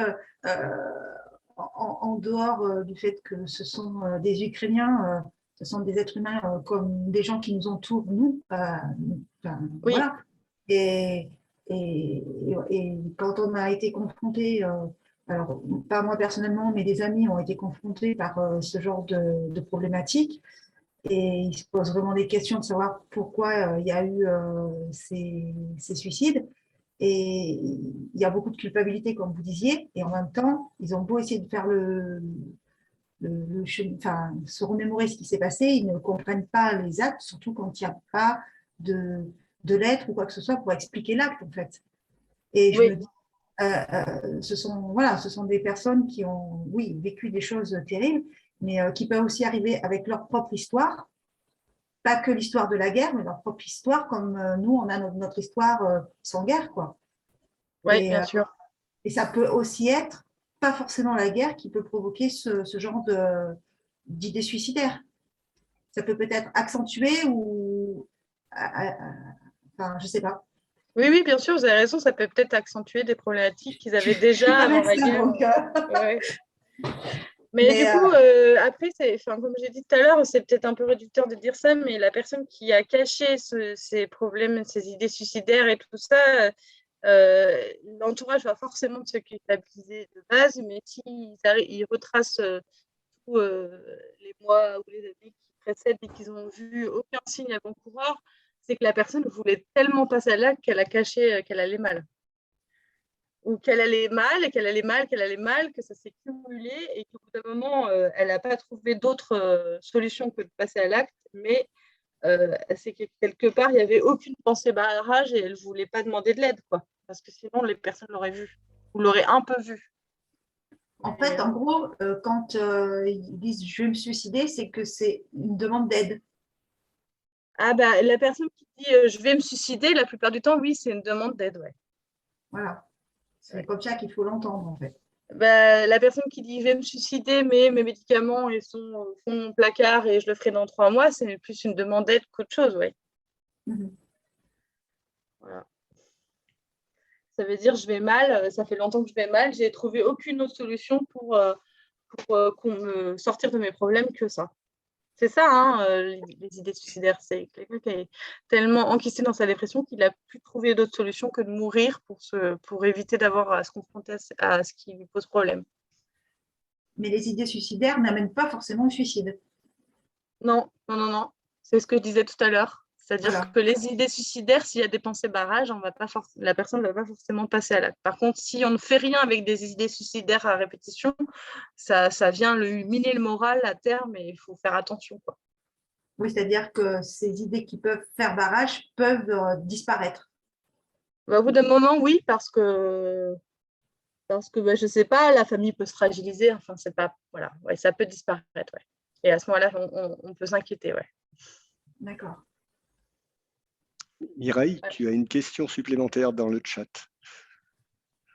en dehors du fait que ce sont des Ukrainiens, ce sont des êtres humains comme des gens qui nous entourent, nous. Oui. Voilà. Et quand on a été confronté, alors pas moi personnellement, mais des amis ont été confrontés par ce genre de problématiques, et ils se posent vraiment des questions de savoir pourquoi il y a eu ces suicides. Et il y a beaucoup de culpabilité, comme vous disiez, et en même temps, ils ont beau essayer de faire se remémorer ce qui s'est passé, ils ne comprennent pas les actes, surtout quand il n'y a pas de lettres ou quoi que ce soit pour expliquer l'acte, en fait. Et je me dis, ce sont des personnes qui ont, oui, vécu des choses terribles, mais qui peuvent aussi arriver avec leur propre histoire, pas que l'histoire de la guerre, mais leur propre histoire, comme nous, on a notre histoire sans guerre, quoi. Oui, bien sûr. Et ça peut aussi être, pas forcément la guerre, qui peut provoquer ce genre d'idées suicidaires. Ça peut peut-être accentuer ou... Enfin, je ne sais pas. Oui, bien sûr, vous avez raison, ça peut peut-être accentuer des problématiques qu'ils avaient déjà avant la guerre. Ouais. Mais du coup, après, comme j'ai dit tout à l'heure, c'est peut-être un peu réducteur de dire ça, mais la personne qui a caché ces problèmes, ces idées suicidaires et tout ça, l'entourage va forcément se culpabiliser de base, mais s'ils retracent tous les mois ou les années qui précèdent et qu'ils n'ont vu aucun signe avant-coureur, c'est que la personne voulait tellement passer à l'acte qu'elle a caché qu'elle allait mal. Ou qu'elle allait mal, que ça s'est cumulé et qu'au bout d'un moment, elle n'a pas trouvé d'autre solution que de passer à l'acte, mais c'est que quelque part, il n'y avait aucune pensée barrage et elle ne voulait pas demander de l'aide, quoi. Parce que sinon, les personnes l'auraient vu, ou l'auraient un peu vu. En fait, en gros, quand ils disent « je vais me suicider », c'est que c'est une demande d'aide. Ah bah, la personne qui dit je vais me suicider, la plupart du temps, oui, c'est une demande d'aide, ouais. Voilà. C'est comme ça qu'il faut l'entendre, en fait. Bah, la personne qui dit je vais me suicider, mais mes médicaments ils sont au fond de mon placard et je le ferai dans 3 mois, c'est plus une demande d'aide qu'autre chose, ouais. Voilà. Ça veut dire je vais mal, ça fait longtemps que je vais mal, j'ai trouvé aucune autre solution pour me sortir de mes problèmes que ça. C'est ça, hein, les idées suicidaires. C'est quelqu'un qui est tellement enquisté dans sa dépression qu'il n'a plus trouvé d'autre solution que de mourir pour éviter d'avoir à se confronter à ce qui lui pose problème. Mais les idées suicidaires n'amènent pas forcément au suicide. Non. C'est ce que je disais tout à l'heure. C'est-à-dire que les idées suicidaires, s'il y a des pensées barrages, la personne ne va pas forcément passer à l'acte. Par contre, si on ne fait rien avec des idées suicidaires à répétition, ça vient lui miner le moral à terme et il faut faire attention, quoi. Oui, c'est-à-dire que ces idées qui peuvent faire barrage peuvent disparaître. Au bout d'un moment, oui, parce que bah, je ne sais pas, la famille peut se fragiliser, enfin, c'est pas, voilà, ouais, ça peut disparaître, ouais. Et à ce moment-là, on peut s'inquiéter, ouais. D'accord. Mireille, tu as une question supplémentaire dans le chat.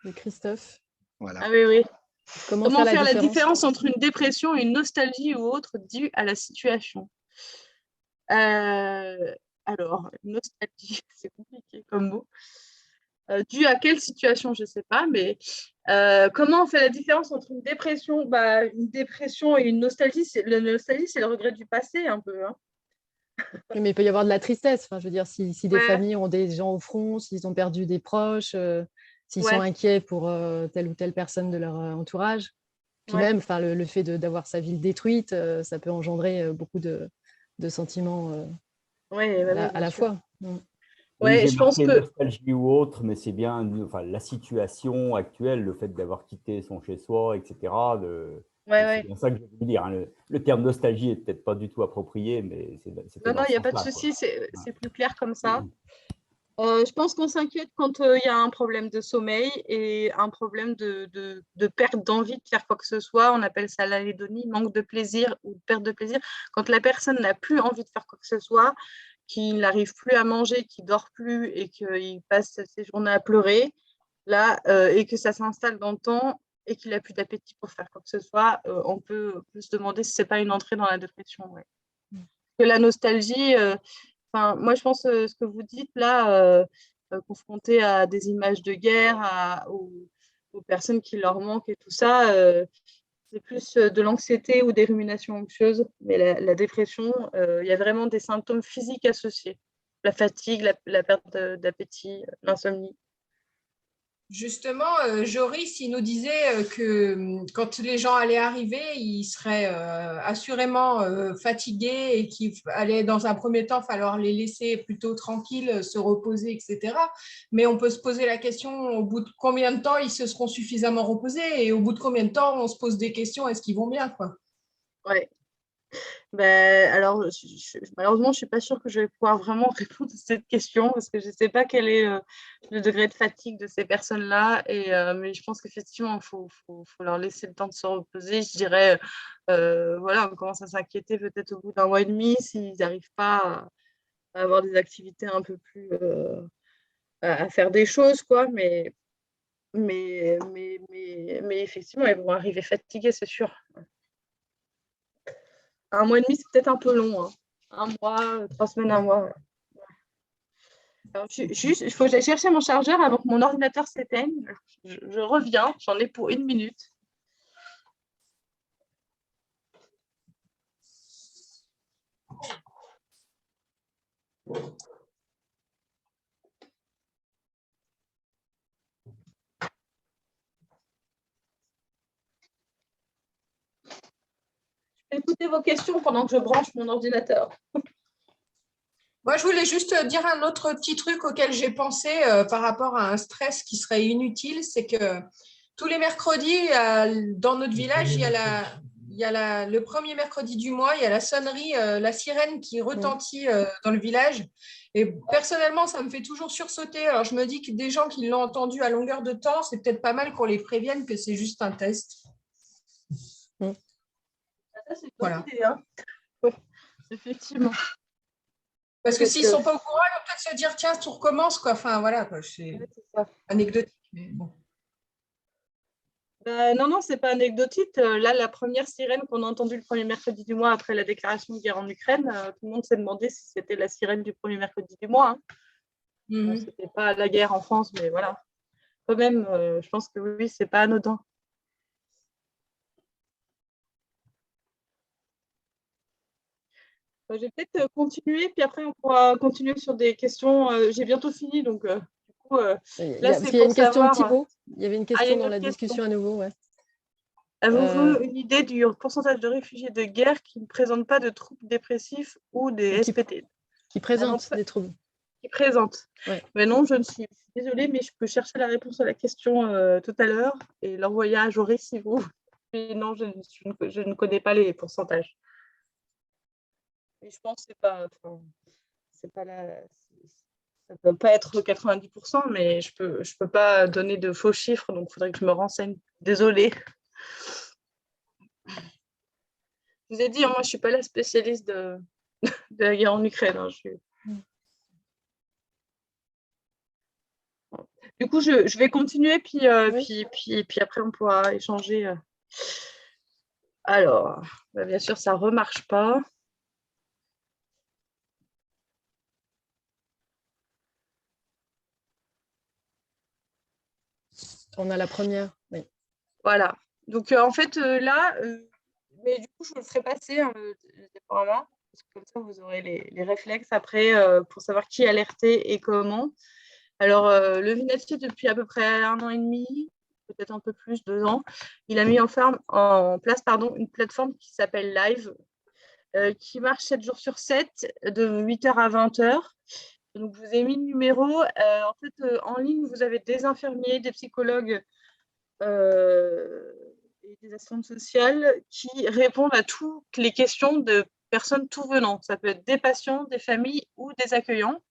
Et Christophe, Voilà. Ah oui, oui. comment Comment faire la différence différence entre une dépression et une nostalgie ou autre due à la situation? Alors, nostalgie, c'est compliqué comme mot. Dû à quelle situation, je ne sais pas, mais comment on fait la différence entre une dépression, une dépression et une nostalgie? La nostalgie, c'est le regret du passé, un peu. Hein. Oui, mais il peut y avoir de la tristesse. Enfin, je veux dire, si des Ouais. familles ont des gens au front, s'ils ont perdu des proches, s'ils sont Ouais. inquiets pour telle ou telle personne de leur entourage. Puis Ouais. même, enfin, le fait d'avoir sa ville détruite, ça peut engendrer beaucoup de sentiments Ouais, ouais, à bien la sûr. fois. Ouais, Oui, j'ai je pense marqué que nostalgie ou autre, mais c'est bien la situation actuelle, le fait d'avoir quitté son chez-soi, etc. ouais, C'est ouais. bien ça que je voulais dire. Hein. Le terme nostalgie est peut-être pas du tout approprié, mais c'était Non, dans il ce n'y a pas de sens-là, souci, quoi. c'est plus clair comme ça. Je pense qu'on s'inquiète quand il y a un problème de sommeil et un problème de perte d'envie de faire quoi que ce soit. On appelle ça l'anédonie, manque de plaisir ou perte de plaisir. Quand la personne n'a plus envie de faire quoi que ce soit, qu'il n'arrive plus à manger, qu'il ne dort plus et qu'il passe ses journées à pleurer, là, et que ça s'installe dans le temps et qu'il n'a plus d'appétit pour faire quoi que ce soit, on peut se demander si ce n'est pas une entrée dans la dépression. Ouais. Que la nostalgie, moi je pense ce que vous dites là, confronté à des images de guerre, aux personnes qui leur manquent et tout ça, c'est plus de l'anxiété ou des ruminations anxieuses. Mais la dépression, il y a vraiment des symptômes physiques associés. La fatigue, la perte d'appétit, l'insomnie. Justement, Joris, il nous disait que quand les gens allaient arriver, ils seraient assurément fatigués et qu'il allait dans un premier temps falloir les laisser plutôt tranquilles, se reposer, etc. Mais on peut se poser la question au bout de combien de temps ils se seront suffisamment reposés et au bout de combien de temps on se pose des questions, est-ce qu'ils vont bien, quoi. Ouais. Alors, malheureusement, je ne suis pas sûre que je vais pouvoir vraiment répondre à cette question parce que je ne sais pas quel est le degré de fatigue de ces personnes-là. Mais je pense qu'effectivement, il faut leur laisser le temps de se reposer. Je dirais, voilà, on commence à s'inquiéter peut-être au bout d'un mois et demi s'ils n'arrivent pas à avoir des activités un peu plus... à faire des choses, quoi. Mais effectivement, ils vont arriver fatigués, c'est sûr. Un mois et demi, c'est peut-être un peu long. Hein. Un mois, 3 semaines, un mois. Ouais. Alors, juste, il faut que j'aille chercher mon chargeur avant que mon ordinateur s'éteigne. Je reviens, j'en ai pour 1 minute. Je vais écouter vos questions pendant que je branche mon ordinateur. Moi, je voulais juste dire un autre petit truc auquel j'ai pensé par rapport à un stress qui serait inutile, c'est que tous les mercredis, dans notre village, il y a le premier mercredi du mois, il y a la sonnerie, la sirène qui retentit dans le village. Et personnellement, ça me fait toujours sursauter. Alors, je me dis que des gens qui l'ont entendu à longueur de temps, c'est peut-être pas mal qu'on les prévienne que c'est juste un test. Ça, c'est une bonne Voilà. idée. Hein. Ouais, effectivement. Parce que s'ils ne sont pas au courant, ils vont peut-être se dire tiens, tout recommence, quoi. Enfin, voilà, quoi. C'est anecdotique. Mais bon. Non, c'est pas anecdotique. Là, la première sirène qu'on a entendue le premier mercredi du mois après la déclaration de guerre en Ukraine, tout le monde s'est demandé si c'était la sirène du premier mercredi du mois. Hein. Bon, c'était pas la guerre en France, mais voilà. Quand même, je pense que oui, c'est pas anodin. Je vais peut-être continuer, puis après on pourra continuer sur des questions. J'ai bientôt fini, donc du coup, là, c'est pour savoir. Thibaut, il y avait une question dans la discussion à nouveau. Ouais. Avez-vous une idée du pourcentage de réfugiés de guerre qui ne présentent pas de troubles dépressifs ou des SPT? Qui présentent des troubles. Qui présentent. Ouais. Mais non, je suis désolée, mais je peux chercher la réponse à la question tout à l'heure et l'envoyer à Joris si vous. Mais non, je ne connais pas les pourcentages. Et je pense que c'est pas ça ne peut pas être 90%, mais je peux pas donner de faux chiffres, donc il faudrait que je me renseigne. Désolée. Je vous ai dit, moi, je ne suis pas la spécialiste de la guerre en Ukraine. Hein, Du coup, je vais continuer, puis après, on pourra échanger. Alors, bien sûr, ça ne remarche pas. On a la première. Oui. Voilà. Donc, en fait, là, mais du coup, je vous le ferai passer, hein, le déploiement, parce que comme ça, vous aurez les réflexes après pour savoir qui alerter et comment. Alors, le Vinatier, depuis à peu près 1 an et demi, peut-être un peu plus, 2 ans, il a mis en place une plateforme qui s'appelle Live, qui marche 7 jours sur 7, de 8h à 20h. Donc, je vous ai mis le numéro. En fait, en ligne, vous avez des infirmiers, des psychologues et des assistantes sociales qui répondent à toutes les questions de personnes tout venant. Ça peut être des patients, des familles ou des accueillants.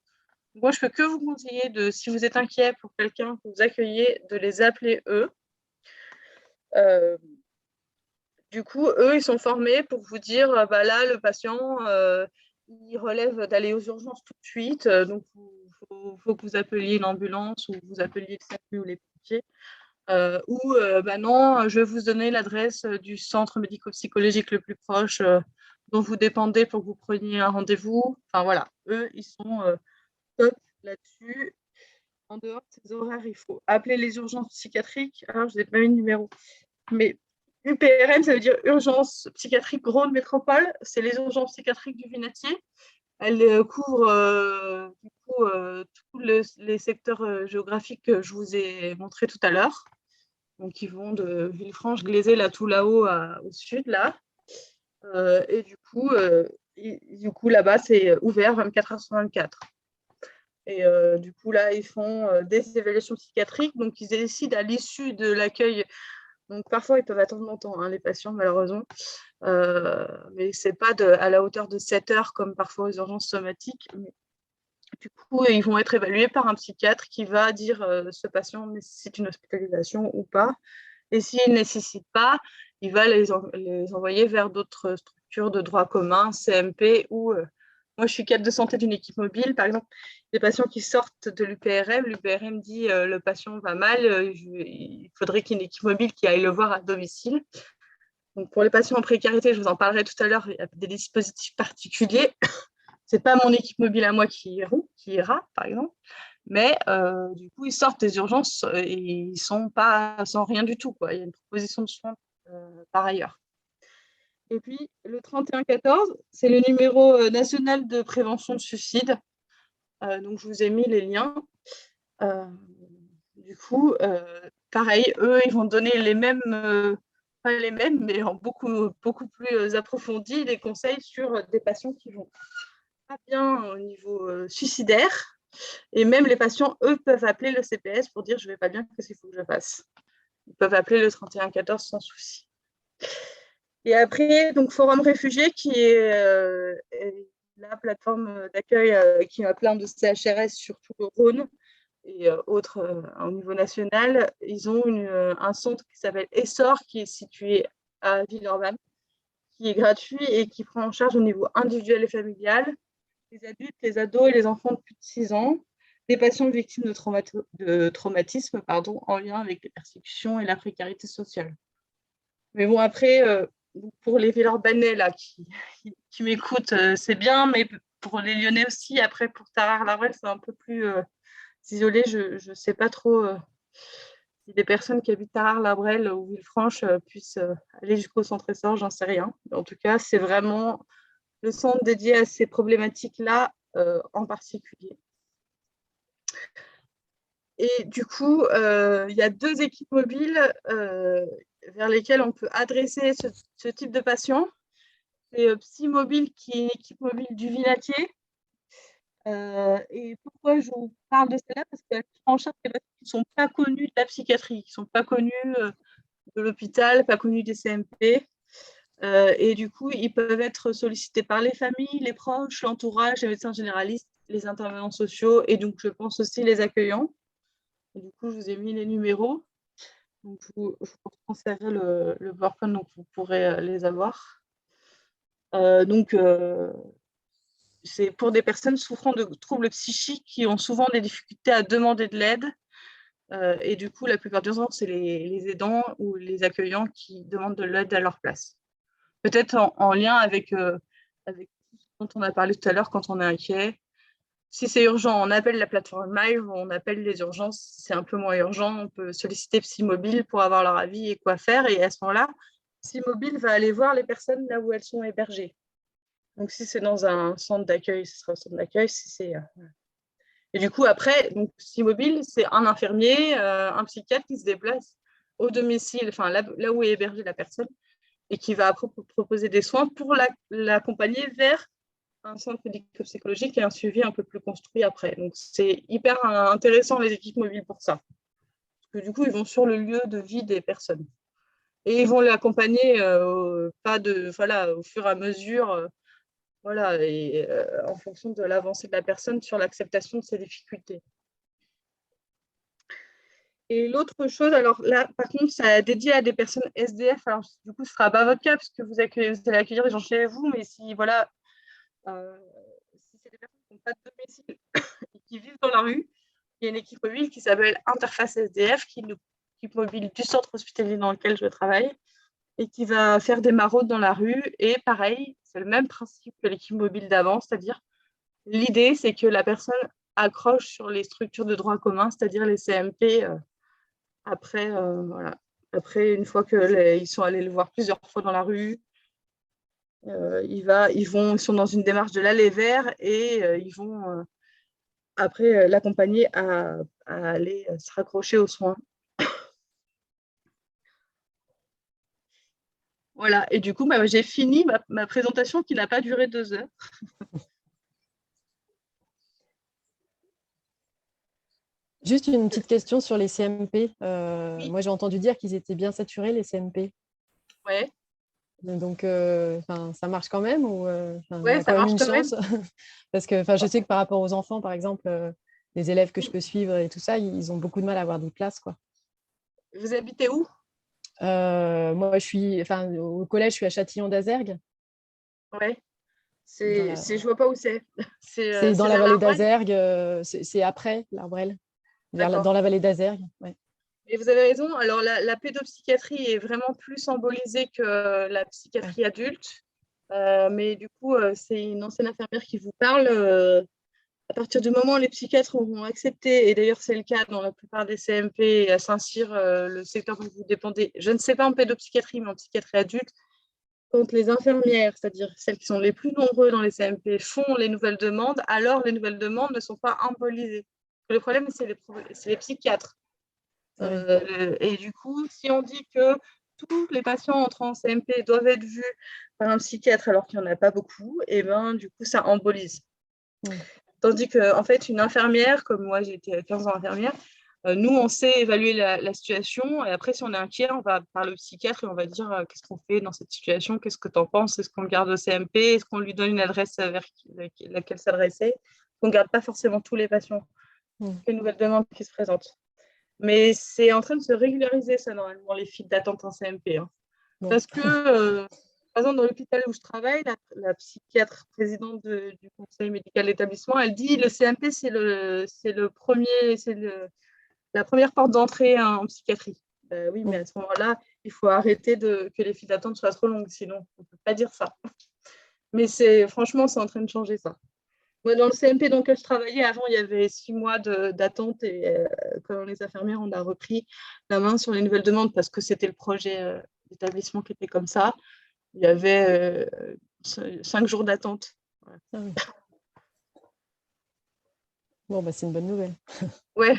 Moi, je peux que vous conseiller si vous êtes inquiet pour quelqu'un que vous accueillez, de les appeler eux. Du coup, eux, ils sont formés pour vous dire, là, le patient, il relève d'aller aux urgences tout de suite. Donc, il faut que vous appeliez une ambulance ou vous appeliez le SAMU ou les pompiers. Non, je vais vous donner l'adresse du centre médico-psychologique le plus proche dont vous dépendez pour que vous preniez un rendez-vous. Enfin, voilà, eux, ils sont top là-dessus. En dehors de ces horaires, il faut appeler les urgences psychiatriques. Alors, je n'ai pas mis le numéro. Mais UPRM, ça veut dire urgence psychiatrique grande métropole. C'est les urgences psychiatriques du Vinatier. Elles couvrent tous les secteurs géographiques que je vous ai montrés tout à l'heure. Donc, ils vont de Villefranche, Glaisé, là, tout là-haut au sud, là. Et du coup, là-bas, c'est ouvert 24h/24. Et du coup, là, ils font des évaluations psychiatriques. Donc, ils décident à l'issue de l'accueil. Donc, parfois, ils peuvent attendre longtemps, hein, les patients, malheureusement. Mais ce n'est pas à la hauteur de 7 heures, comme parfois aux urgences somatiques. Mais, du coup, ils vont être évalués par un psychiatre qui va dire ce patient nécessite une hospitalisation ou pas. Et s'il ne nécessite pas, il va les envoyer vers d'autres structures de droit commun, CMP, ou moi, je suis cadre de santé d'une équipe mobile. Par exemple, des patients qui sortent de l'UPRM dit le patient va mal, il faudrait qu'il y ait une équipe mobile qui aille le voir à domicile. Donc, pour les patients en précarité, je vous en parlerai tout à l'heure, il y a des dispositifs particuliers. Ce n'est pas mon équipe mobile à moi qui ira, par exemple. Mais du coup, ils sortent des urgences et ils ne sont pas sans rien du tout, quoi. Il y a une proposition de soins par ailleurs. Et puis, le 3114, c'est le numéro national de prévention de suicide. Donc, je vous ai mis les liens. Du coup, pareil, eux, ils vont donner les mêmes, pas les mêmes, mais en beaucoup, beaucoup plus approfondis, des conseils sur des patients qui vont pas bien au niveau suicidaire. Et même les patients, eux, peuvent appeler le CPS pour dire « je ne vais pas bien, qu'est-ce qu'il faut que je fasse ?» Ils peuvent appeler le 3114 sans souci. Et après, donc Forum Réfugiés, qui est la plateforme d'accueil qui a plein de CHRS sur tout le Rhône et autres au niveau national, ils ont un centre qui s'appelle Essor, qui est situé à Villeurbanne, qui est gratuit et qui prend en charge au niveau individuel et familial les adultes, les ados et les enfants de plus de 6 ans, des patients victimes de traumatisme en lien avec les persécutions et la précarité sociale. Mais bon, après, pour les Villeurbanais là, qui m'écoutent, c'est bien, mais pour les Lyonnais aussi, après, pour Tarare-Labrelle, c'est un peu plus isolé. Je ne sais pas trop si des personnes qui habitent Tarare-Labrelle ou Villefranche puissent aller jusqu'au centre Essor, j'en sais rien. En tout cas, c'est vraiment le centre dédié à ces problématiques-là en particulier. Et du coup, il y a 2 équipes mobiles vers lesquelles on peut adresser ce type de patient. C'est Psymobile, qui est une équipe mobile du Vinatier. Et pourquoi je vous parle de celle-là? Parce qu'elle prend en charge des patients qui ne sont pas connus de la psychiatrie, qui ne sont pas connus de l'hôpital, pas connus des CMP. Et du coup, ils peuvent être sollicités par les familles, les proches, l'entourage, les médecins généralistes, les intervenants sociaux et donc, je pense aussi les accueillants. Et du coup, je vous ai mis les numéros. Donc, je vous transférerai le PowerPoint, donc vous pourrez les avoir. C'est pour des personnes souffrant de troubles psychiques qui ont souvent des difficultés à demander de l'aide. Et du coup, la plupart du temps, c'est les aidants ou les accueillants qui demandent de l'aide à leur place. Peut-être en lien avec ce dont on a parlé tout à l'heure quand on est inquiet. Si c'est urgent, on appelle la plateforme Live, on appelle les urgences. Si c'est un peu moins urgent, on peut solliciter Psymobile pour avoir leur avis et quoi faire. Et à ce moment-là, Psymobile va aller voir les personnes là où elles sont hébergées. Donc, si c'est dans un centre d'accueil, ce sera au centre d'accueil. Et du coup, après, Psymobile, c'est un infirmier, un psychiatre qui se déplace au domicile, enfin là où est hébergée la personne, et qui va proposer des soins pour l'accompagner vers un centre médico-psychologique et un suivi un peu plus construit après. Donc, c'est hyper intéressant, les équipes mobiles, pour ça. Parce que du coup, ils vont sur le lieu de vie des personnes. Et ils vont l'accompagner au fur et à mesure, en fonction de l'avancée de la personne sur l'acceptation de ses difficultés. Et l'autre chose, alors là, par contre, ça dédié à des personnes SDF. Alors, du coup, ce ne sera pas votre cas, puisque vous allez accueillir des gens chez vous, mais si c'est des personnes qui n'ont pas de domicile et qui vivent dans la rue, il y a une équipe mobile qui s'appelle Interface SDF, qui est l'équipe mobile du centre hospitalier dans lequel je travaille, et qui va faire des maraudes dans la rue. Et pareil, c'est le même principe que l'équipe mobile d'avant, c'est-à-dire l'idée, c'est que la personne accroche sur les structures de droit commun, c'est-à-dire les CMP, après, une fois qu'ils sont allés le voir plusieurs fois dans la rue, ils sont dans une démarche de l'aller vers et ils vont après l'accompagner à aller se raccrocher aux soins. Voilà, et du coup, j'ai fini ma présentation qui n'a pas duré 2 heures. Juste une petite question sur les CMP. Oui. Moi, j'ai entendu dire qu'ils étaient bien saturés, les CMP. Ouais. Donc, ça marche quand même ou Ouais, il y a ça quand même marche une quand même. chance parce que je sais que par rapport aux enfants, par exemple, les élèves que je peux suivre et tout ça, ils ont beaucoup de mal à avoir des places, quoi. Vous habitez où? Moi, au collège, je suis à Châtillon-d'Azergue. Ouais. Je vois pas où c'est. C'est dans la vallée d'Azergue, c'est après l'Arbrel, dans la vallée d'Azergue. Ouais. Et vous avez raison. Alors, la pédopsychiatrie est vraiment plus symbolisée que la psychiatrie adulte. Mais du coup, c'est une ancienne infirmière qui vous parle. À partir du moment où les psychiatres auront accepté, et d'ailleurs c'est le cas dans la plupart des CMP à Saint-Cyr, le secteur dont vous dépendez, je ne sais pas en pédopsychiatrie, mais en psychiatrie adulte, quand les infirmières, c'est-à-dire celles qui sont les plus nombreuses dans les CMP, font les nouvelles demandes, alors les nouvelles demandes ne sont pas impolisées. Le problème, c'est les psychiatres. Et du coup, si on dit que tous les patients entrant en CMP doivent être vus par un psychiatre alors qu'il n'y en a pas beaucoup, et ben, du coup, ça embolise. Tandis qu'en fait, une infirmière, comme moi, j'ai été 15 ans infirmière, nous, on sait évaluer la situation. Et après, si on est inquiet, on va parler au psychiatre et on va dire qu'est-ce qu'on fait dans cette situation, qu'est-ce que tu en penses, est-ce qu'on le garde au CMP, est-ce qu'on lui donne une adresse vers laquelle s'adresser. On ne garde pas forcément tous les patients. Quelle nouvelle demande qui se présente. Mais c'est en train de se régulariser, ça, normalement, les files d'attente en CMP. Hein. Parce que, par exemple, dans l'hôpital où je travaille, la psychiatre présidente du conseil médical d'établissement, elle dit le CMP, c'est la première porte d'entrée en psychiatrie. Oui, mais à ce moment-là, il faut arrêter que les files d'attente soient trop longues, sinon on ne peut pas dire ça. Mais franchement, c'est en train de changer ça. Moi, dans le CMP dans lequel je travaillais, avant, il y avait 6 mois d'attente et quand les infirmières, on a repris la main sur les nouvelles demandes parce que c'était le projet d'établissement qui était comme ça. Il y avait 5 jours d'attente. Voilà. Ah oui. Bon, c'est une bonne nouvelle. Ouais.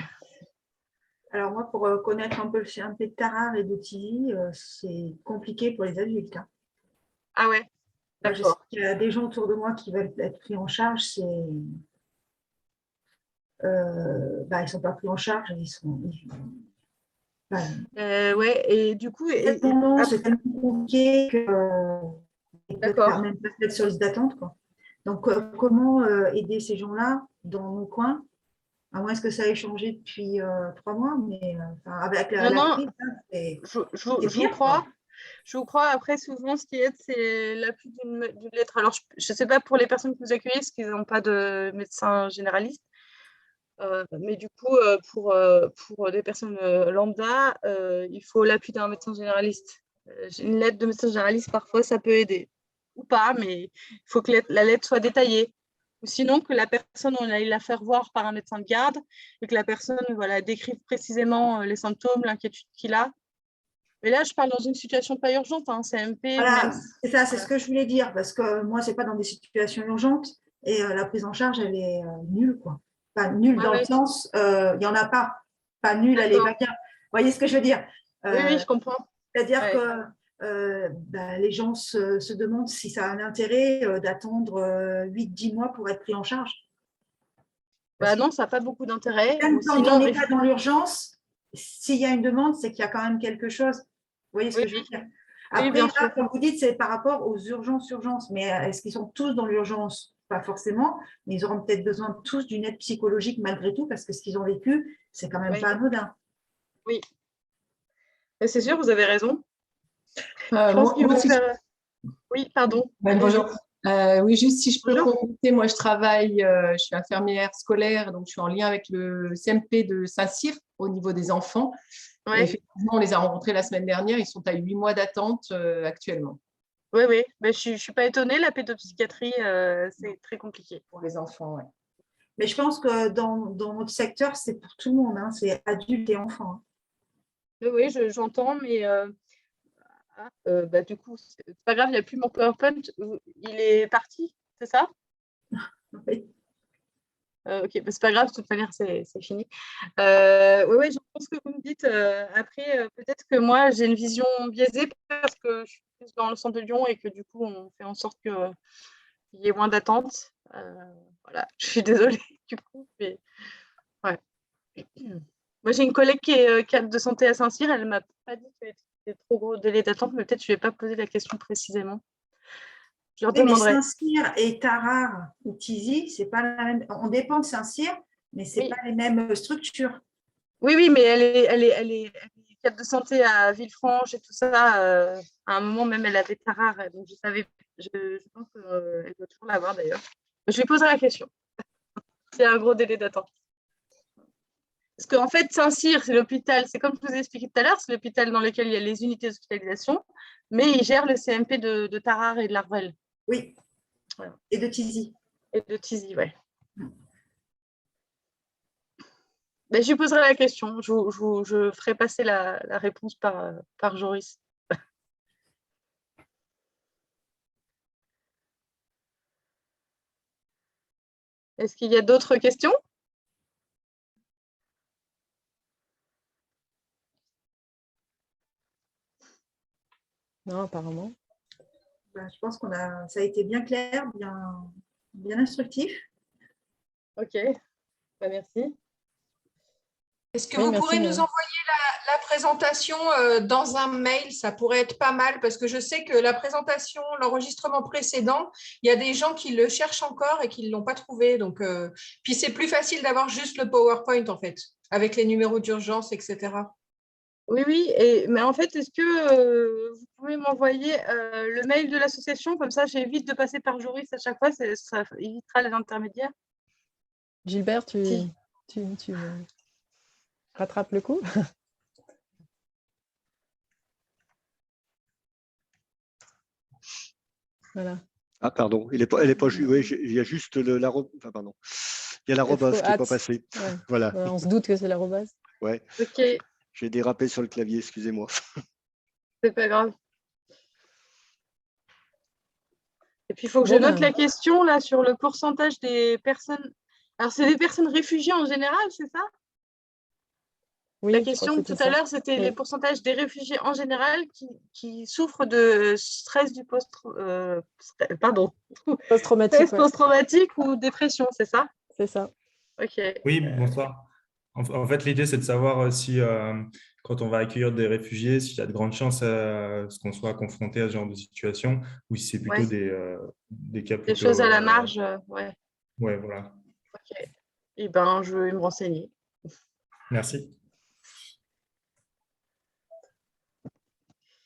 Alors moi, pour connaître un peu le CMP de Tarare et de Tilly, c'est compliqué pour les adultes. Hein. Ah ouais. D'accord. Il y a des gens autour de moi qui veulent être pris en charge, ils ne sont pas pris en charge, Ouais, et du coup, Non, c'est tellement compliqué que d'accord. même pas se mettre sur liste d'attente, quoi. Donc, comment aider ces gens-là dans nos coins? À moins que ça ait changé depuis 3 mois, mais avec Non, la non, crise, hein, c'est je vous pire, crois. quoi. Je vous crois. Après, souvent, ce qui aide, c'est l'appui d'une lettre. Alors, je ne sais pas pour les personnes que vous accueillez, parce qu'ils n'ont pas de médecin généraliste. Mais du coup, pour des personnes lambda, il faut l'appui d'un médecin généraliste. Une lettre de médecin généraliste, parfois, ça peut aider. Ou pas, mais il faut que la lettre soit détaillée. Ou sinon, que la personne, on aille la faire voir par un médecin de garde et que la personne décrive précisément les symptômes, l'inquiétude qu'il a. Mais là, je parle dans une situation pas urgente, hein, CMP. Voilà, Même... c'est ça, c'est ce que je voulais dire, parce que moi, ce n'est pas dans des situations urgentes et la prise en charge, elle est nulle, quoi. Pas nulle dans le sens, il n'y en a pas. Pas nulle, elle est pas bien. Vous voyez ce que je veux dire? Oui, je comprends. C'est-à-dire que les gens se demandent si ça a un intérêt d'attendre 8-10 mois pour être pris en charge. Non, ça n'a pas beaucoup d'intérêt. Même quand on n'est pas dans l'urgence, s'il y a une demande, c'est qu'il y a quand même quelque chose. Vous voyez ce que je veux dire? Après, là, comme vous dites, c'est par rapport aux urgences. Mais est-ce qu'ils sont tous dans l'urgence? Pas forcément, mais ils auront peut-être besoin tous d'une aide psychologique malgré tout, parce que ce qu'ils ont vécu, c'est quand même pas anodin. Oui. C'est sûr, vous avez raison. Oui, pardon. Bonjour. Oui, juste si je peux compléter, moi je travaille, je suis infirmière scolaire, donc je suis en lien avec le CMP de Saint-Cyr au niveau des enfants. Ouais. Et effectivement, on les a rencontrés la semaine dernière, ils sont à 8 mois d'attente actuellement. Oui, mais je ne suis pas étonnée, la pédopsychiatrie, c'est très compliqué. Pour les enfants, oui. Mais je pense que dans notre secteur, c'est pour tout le monde, hein, c'est adultes et enfants. Oui, j'entends, mais du coup, c'est pas grave, il n'y a plus mon PowerPoint. Il est parti, c'est ça? Oui. Ok, c'est pas grave, de toute manière, c'est fini. Oui, je pense que vous me dites. Après, peut-être que moi, j'ai une vision biaisée parce que je suis plus dans le centre de Lyon et que du coup, on fait en sorte qu'il y ait moins d'attente. Voilà, je suis désolée du coup, mais ouais. Moi, j'ai une collègue qui est cadre de santé à Saint-Cyr, elle ne m'a pas dit qu'il y avait trop gros délai d'attente, mais peut-être que je ne vais pas poser la question précisément. Je leur demanderai. Mais Saint-Cyr et Tarare ou Tizi, c'est pas la même. On dépend de Saint-Cyr, mais c'est pas les mêmes structures. Oui, mais elle est cadre de santé à Villefranche et tout ça. À un moment même, elle avait Tarare, donc je pense qu'elle doit toujours l'avoir d'ailleurs. Je lui poserai la question. Il y a un gros délai d'attente. Parce qu'en fait, Saint-Cyr, c'est l'hôpital, c'est comme je vous ai expliqué tout à l'heure, c'est l'hôpital dans lequel il y a les unités d'hospitalisation, mais il gère le CMP de Tarare et de l'Arvel. Oui. Voilà. Et de Tizi. Et de Tizi, oui. Mais je lui poserai la question. Je ferai passer la réponse par Joris. Est-ce qu'il y a d'autres questions? Non, apparemment. Je pense ça a été bien clair, bien instructif. Ok, merci. Est-ce que vous pourrez nous envoyer la présentation dans un mail? Ça pourrait être pas mal parce que je sais que la présentation, l'enregistrement précédent, il y a des gens qui le cherchent encore et qui ne l'ont pas trouvé. Donc, puis c'est plus facile d'avoir juste le PowerPoint en fait, avec les numéros d'urgence, etc. Oui, mais en fait, est-ce que vous pouvez m'envoyer le mail de l'association? Comme ça, j'évite de passer par Joris à chaque fois, ça évitera les intermédiaires. Gilbert, tu rattrapes le coup? Voilà. Ah, pardon, elle est pas oui, il y a juste enfin, pardon. Il y a l'arrobase qui n'est pas passé. Ouais. Voilà. On se doute que c'est l'arrobase. Ouais. Ok. J'ai dérapé sur le clavier, excusez-moi. C'est pas grave. Et puis, il faut que je note la question là sur le pourcentage des personnes. Alors, c'est des personnes réfugiées en général, c'est ça? Oui, la question tout à l'heure, c'était les pourcentages des réfugiés en général qui souffrent de stress du post-traumatique ou dépression, c'est ça? C'est ça. Ok. Oui, bonsoir. En fait, l'idée, c'est de savoir si, quand on va accueillir des réfugiés, s'il y a de grandes chances à ce qu'on soit confronté à ce genre de situation, ou si c'est plutôt des cas plutôt… Des choses à la marge, ouais. Ouais, voilà. Ok. Eh ben, je vais me renseigner. Merci.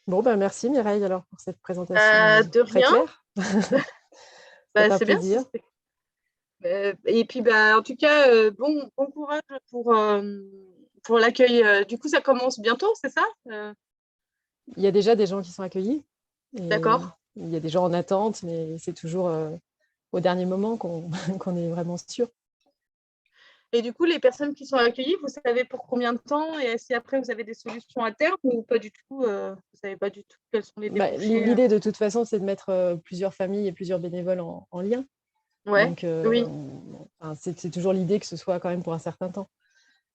Bon, ben, merci Mireille alors pour cette présentation de très rien. claire. C'est bien. plaisir. Et puis, en tout cas, bon courage pour l'accueil. Du coup, ça commence bientôt, c'est ça? Il y a déjà des gens qui sont accueillis. D'accord. Il y a des gens en attente, mais c'est toujours au dernier moment qu'on est vraiment sûr. Et du coup, les personnes qui sont accueillies, vous savez pour combien de temps? Et si après, vous avez des solutions à terme ou pas du tout? Vous ne savez pas du tout quels sont les débouchés? L'idée, de toute façon, c'est de mettre plusieurs familles et plusieurs bénévoles en lien. Ouais, Donc, oui. c'est toujours l'idée que ce soit quand même pour un certain temps.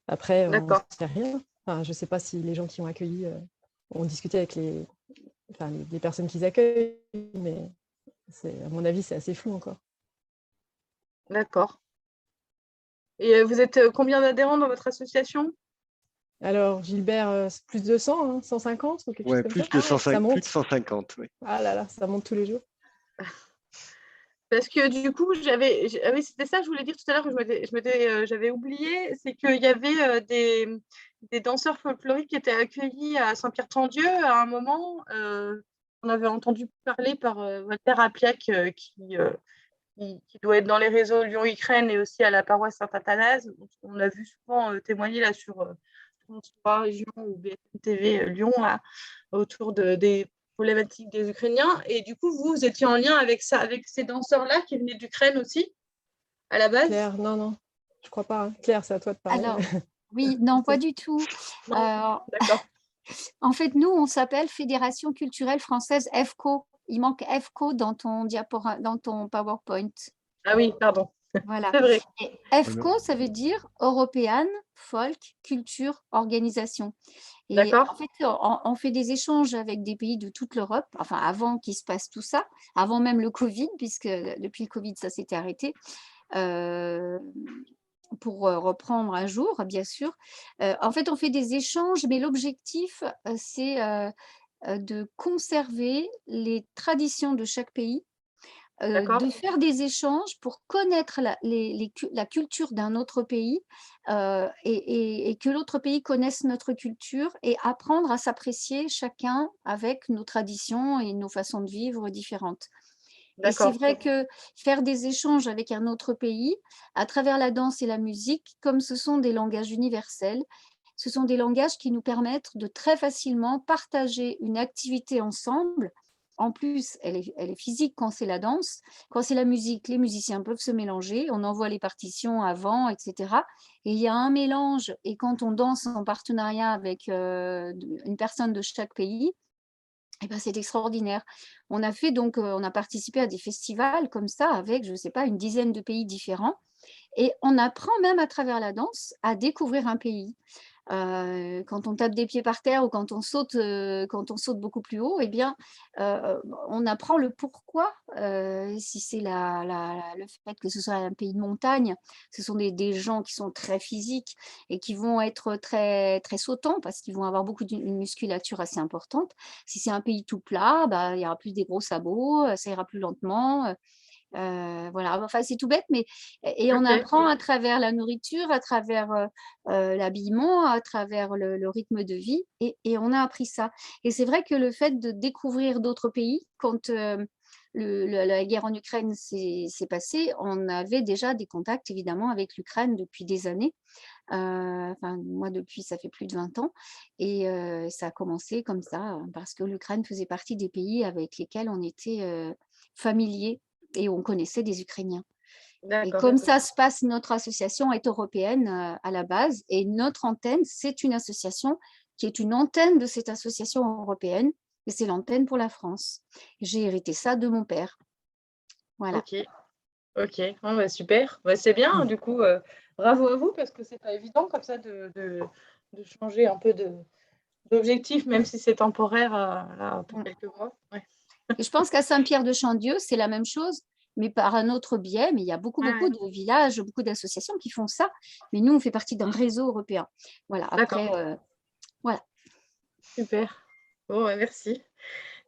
Après, on ne sait rien. Enfin, je ne sais pas si les gens qui ont accueilli ont discuté avec les personnes qu'ils accueillent, mais à mon avis, c'est assez flou encore. D'accord. Et vous êtes combien d'adhérents dans votre association? Alors, Gilbert, plus de 100, hein, 150 ou quelque chose comme plus ça? de 150, plus de 150, oui. Ah là là, ça monte tous les jours. Parce que du coup, oui, c'était ça que je voulais dire tout à l'heure, que j'avais oublié, c'est qu'il y avait des danseurs folkloriques qui étaient accueillis à Saint-Pierre-Tendieu à un moment. On avait entendu parler par Walter Apiac, qui doit être dans les réseaux Lyon-Ukraine et aussi à la paroisse Saint-Athanase. On a vu souvent témoigner là sur France 3 Région ou BFM TV Lyon là, autour des problématiques des Ukrainiens. Et du coup, vous étiez en lien avec ça, avec ces danseurs-là qui venaient d'Ukraine aussi, à la base? Claire, non, je crois pas. Hein. Claire, c'est à toi de parler. Alors, oui, non, pas du tout. D'accord. En fait, nous, on s'appelle Fédération culturelle française FCO. Il manque FCO dans ton PowerPoint. Ah oui, pardon. Voilà. C'est vrai. Et FCO, ça veut dire European Folk Culture Organisation. Et en fait, on fait des échanges avec des pays de toute l'Europe, enfin avant qu'il se passe tout ça, avant même le Covid, puisque depuis le Covid, ça s'était arrêté. Pour reprendre un jour, bien sûr. En fait, on fait des échanges, mais l'objectif, c'est de conserver les traditions de chaque pays, de faire des échanges pour connaître la culture d'un autre pays et que l'autre pays connaisse notre culture et apprendre à s'apprécier chacun avec nos traditions et nos façons de vivre différentes. Et c'est vrai que faire des échanges avec un autre pays, à travers la danse et la musique, comme ce sont des langages universels, ce sont des langages qui nous permettent de très facilement partager une activité ensemble. En plus, elle est physique quand c'est la danse. Quand c'est la musique, les musiciens peuvent se mélanger. On envoie les partitions avant, etc. Et il y a un mélange. Et quand on danse en partenariat avec une personne de chaque pays, eh ben, c'est extraordinaire. On a participé à des festivals comme ça avec, je ne sais pas, une dizaine de pays différents. Et on apprend même à travers la danse à découvrir un pays. Quand on tape des pieds par terre ou quand on saute beaucoup plus haut, eh bien, on apprend le pourquoi. Si c'est le fait que ce soit un pays de montagne, ce sont des gens qui sont très physiques et qui vont être très, très sautants parce qu'ils vont avoir une musculature assez importante. Si c'est un pays tout plat, il y aura plus des gros sabots, ça ira plus lentement. Voilà, enfin c'est tout bête, mais on apprend à travers la nourriture, à travers l'habillement, à travers le rythme de vie, et on a appris ça. Et c'est vrai que le fait de découvrir d'autres pays, quand la guerre en Ukraine s'est passée, on avait déjà des contacts évidemment avec l'Ukraine depuis des années. Moi depuis ça fait plus de 20 ans et ça a commencé comme ça parce que l'Ukraine faisait partie des pays avec lesquels on était familiers et on connaissait des Ukrainiens. Et comme ça se passe, notre association est européenne à la base et notre antenne, c'est une association qui est une antenne de cette association européenne et c'est l'antenne pour la France. J'ai hérité ça de mon père. Voilà. Ok, super. C'est bien, du coup, bravo à vous parce que c'est pas évident comme ça de changer un peu d'objectif, même si c'est temporaire là, pour quelques mois. Ouais. Et je pense qu'à Saint-Pierre-de-Chandieu, c'est la même chose, mais par un autre biais. Mais il y a beaucoup de villages, beaucoup d'associations qui font ça. Mais nous, on fait partie d'un réseau européen. Voilà. Après, voilà. Super. Bon, merci.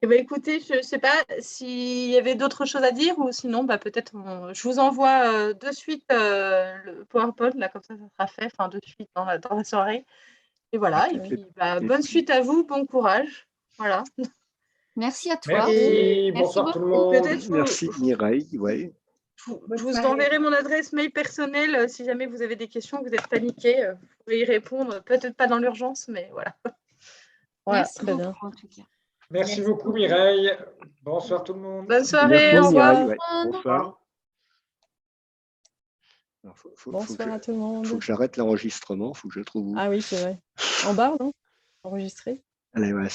Eh ben, écoutez, je ne sais pas s'il y avait d'autres choses à dire ou sinon, peut-être je vous envoie de suite le PowerPoint, là, comme ça sera fait, enfin de suite dans la soirée. Et voilà, et puis bonne suite à vous, bon courage. Voilà. Merci à toi. Merci, bonsoir tout le monde. Merci Mireille. Ouais. Je vous enverrai mon adresse mail personnelle si jamais vous avez des questions, vous êtes paniqués, vous pouvez y répondre, peut-être pas dans l'urgence, mais voilà. Merci beaucoup, en tout cas. Merci beaucoup Mireille. Bonsoir tout le monde. Bonne soirée, Merci, au revoir. Mireille, ouais. Bonsoir. Alors, Bonsoir à tout le monde. Il faut que j'arrête l'enregistrement, il faut que je trouve où. Ah oui, c'est vrai. En bas, non? Enregistré. Allez, ouais.